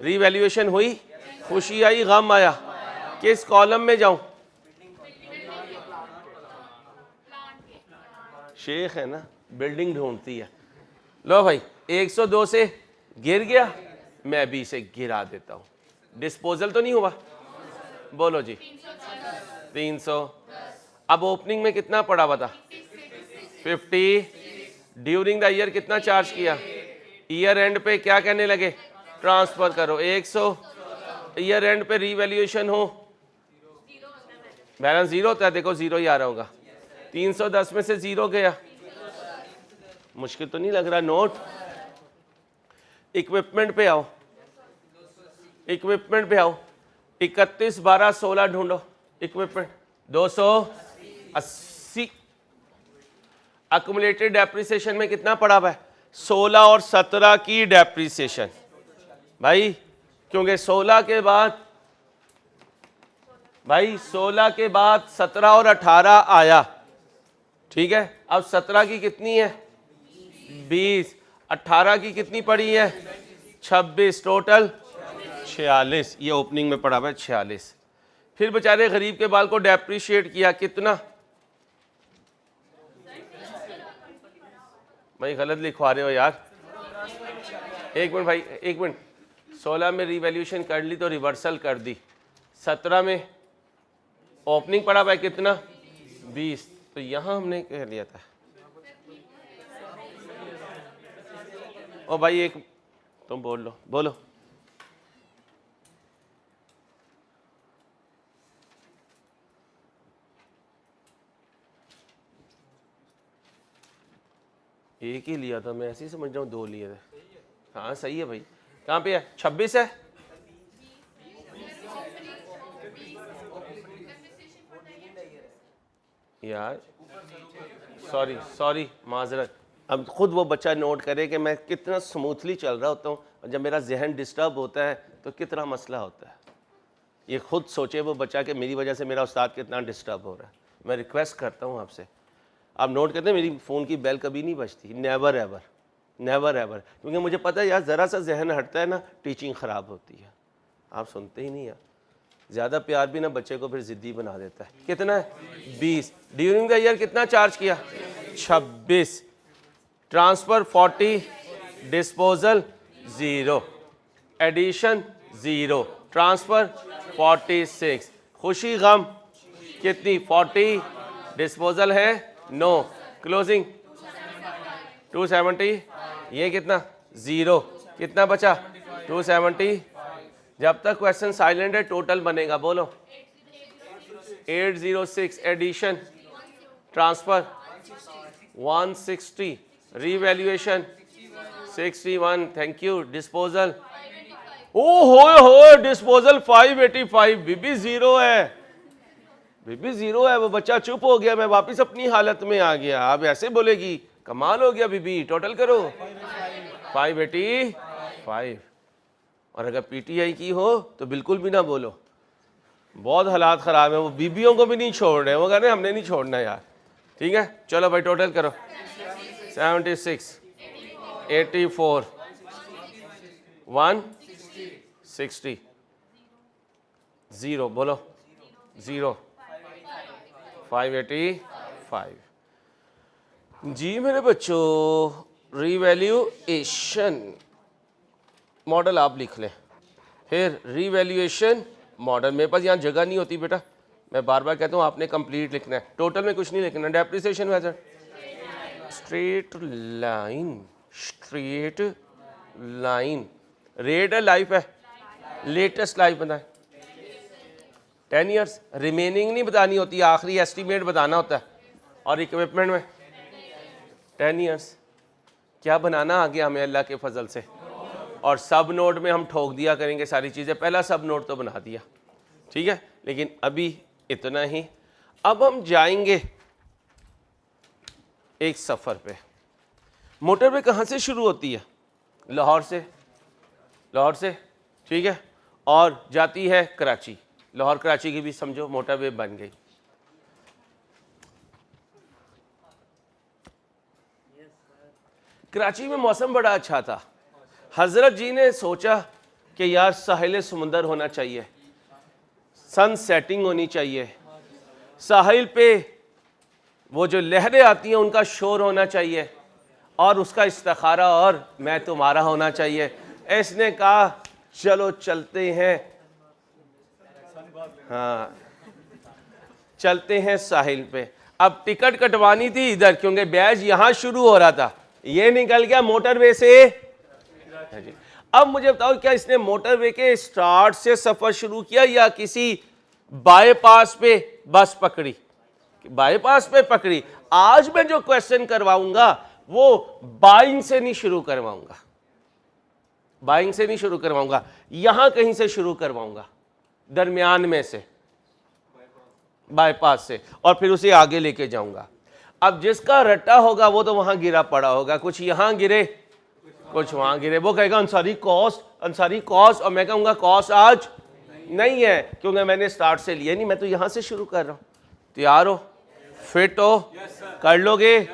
रीवैल्यूएशन हुई, खुशी आई, गम आया। किस कॉलम में जाऊं? शेख है ना, बिल्डिंग ढूंढती है। लो भाई 102 से गिर गया, मैं भी इसे गिरा देता हूं। डिस्पोजल तो नहीं हुआ? बोलो जी 300। अब ओपनिंग में कितना पड़ा हुआ था? 50। ड्यूरिंग द ईयर कितना चार्ज किया? ईयर एंड पे क्या कहने लगे? ट्रांसफर करो 100। ईयर एंड पे रीवैल्यूएशन हो, बैलेंस 0 होता है, देखो 0 ही आ रहा होगा। 310 में से 0 गया। मुश्किल तो नहीं लग रहा नोट? इक्विपमेंट पे आओ, इक्विपमेंट पे आओ। 31 12 16 ढूंढो। इक्विपमेंट 280। एक्यूमुलेटेड डेप्रिसिएशन में कितना पड़ा हुआ है? 16 और 17 की डेप्रिसिएशन भाई, क्योंकि 16 के बाद भाई 16 के बाद 17 और 18 आया, ठीक है। अब 17 की कितनी है? 20। 18 की कितनी पड़ी है? 26। टोटल 46। ये ओपनिंग में पड़ा हुआ है 46। फिर बेचारे गरीब के बाल को डेप्रिशिएट किया कितना? भाई गलत लिखवा रहे हो यार, एक मिनट भाई, एक मिनट। 16 में रिवैल्यूएशन कर ली तो रिवर्सल कर दी। 17 में ओपनिंग पड़ा हुआ है कितना? 20। तो यहां हमने कह लिया था। ओ भाई एक तुम बोल लो, बोलो। एक ही लिया था मैं, ऐसे ही समझ रहा हूँ 2 लिए थे। हाँ सही है भाई। कहाँ पे है? 26 है। यार सॉरी सॉरी, माजरत। अब खुद वो बच्चा नोट करे कि मैं कितना स्मूथली चल रहा होता हूँ और जब मेरा जहन डिस्टर्ब होता है तो कितना मसला होता है। ये खुद सोचे वो बच्चा कि मेरी वजह से मेरा उस्ताद कितना डिस्टर्ब हो रहा है। मैं रिक्वेस्ट करता हूँ आपसे, आप नोट करते हैं मेरी फ़ोन की बेल कभी नहीं बजती, नेवर एवर, नेवर एवर। क्योंकि मुझे पता है यार ज़रा सा जहन हटता है ना, टीचिंग ख़राब होती है। आप सुनते ही नहीं यार। ज़्यादा प्यार भी ना बच्चे को फिर ज़िद्दी बना देता है। कितना है? 20। ड्यूरिंग द ईयर कितना चार्ज किया? 26। Transfer 40, disposal 0, addition 0, transfer 46। खुशी गम कितनी? 40। डिस्पोजल है 9, क्लोजिंग 270। ये कितना? 0। कितना बचा? 270। जब तक क्वेश्चन साइलेंट है टोटल बनेगा, बोलो। 806, addition, transfer 160, revaluation 61, thank you, disposal, हो डिस्पोजल 585, बीबी जीरो है, बीबी जीरो है। वो बच्चा चुप हो गया, मैं वापस अपनी हालत में आ गया। आप ऐसे बोलेगी, कमाल हो गया बीबी, टोटल करो 585। और अगर पीटीआई की हो तो बिल्कुल भी ना बोलो, बहुत हालात ख़राब है। वो बीबियों को भी नहीं छोड़ रहे, वो कह रहे हमने नहीं छोड़ना यार। ठीक है, चलो भाई टोटल करो। 76, 84, 160, 0, बोलो 0, 585। जी मेरे बच्चों, रीवैल्यूएशन मॉडल आप लिख लें, फिर रीवैल्यूएशन मॉडल। मेरे पास यहाँ जगह नहीं होती बेटा, मैं बार बार कहता हूँ आपने कंप्लीट लिखना है, टोटल में कुछ नहीं लिखना। Depreciation method, straight line, straight line, rate है, लाइफ है, लेटेस्ट लाइफ बताएं 10 ईयर्स, रिमेनिंग नहीं बतानी होती, आखिरी एस्टीमेट बताना होता है। और इक्विपमेंट में 10 ईयर्स। क्या बनाना आ गया हमें अल्लाह के फजल से। और सब नोट में हम ठोक दिया करेंगे सारी चीज़ें, पहला सब नोट तो बना दिया, ठीक है। लेकिन अभी इतना ही। अब हम जाएंगे एक सफ़र पे। मोटरवे कहाँ से शुरू होती है? लाहौर से, लाहौर से, ठीक है, और जाती है कराची। लाहौर कराची की भी समझो मोटरवे बन गई। कराची में मौसम बड़ा अच्छा था। हज़रत जी ने सोचा कि यार साहिल समुंदर होना चाहिए, सन सेटिंग होनी चाहिए, साहिल पे वो जो लहरें आती हैं उनका शोर होना चाहिए, और उसका इस्तिखारा और मैं तुम्हारा होना चाहिए। इसने कहा चलो चलते हैं, हाँ चलते हैं साहिल पे। अब टिकट कटवानी थी इधर, क्योंकि बैच यहाँ शुरू हो रहा था, ये निकल गया मोटरवे से। अब मुझे बताओ, क्या इसने मोटरवे के स्टार्ट से सफर शुरू किया या किसी बाईपास पे बस पकड़ी? बाईपास पे पकड़ी। आज मैं जो क्वेश्चन करवाऊंगा वो बाइंग से नहीं शुरू करवाऊंगा, बाइंग से नहीं शुरू करवाऊंगा, यहां कहीं से शुरू करवाऊंगा, दरमियान में से, बाईपास से, और फिर उसे आगे लेके जाऊंगा। अब जिसका रट्टा होगा वो तो वहां गिरा पड़ा होगा, कुछ यहां गिरे कुछ वहां गिरे। वो कहेगा अंसारी कॉस्ट, अंसारी कॉस्ट, और मैं कहूंगा कॉस्ट आज नहीं है क्योंकि मैंने स्टार्ट से लिया नहीं, मैं तो यहां से शुरू कर रहा हूं। तैयार हो, फिट हो, कर लोगे?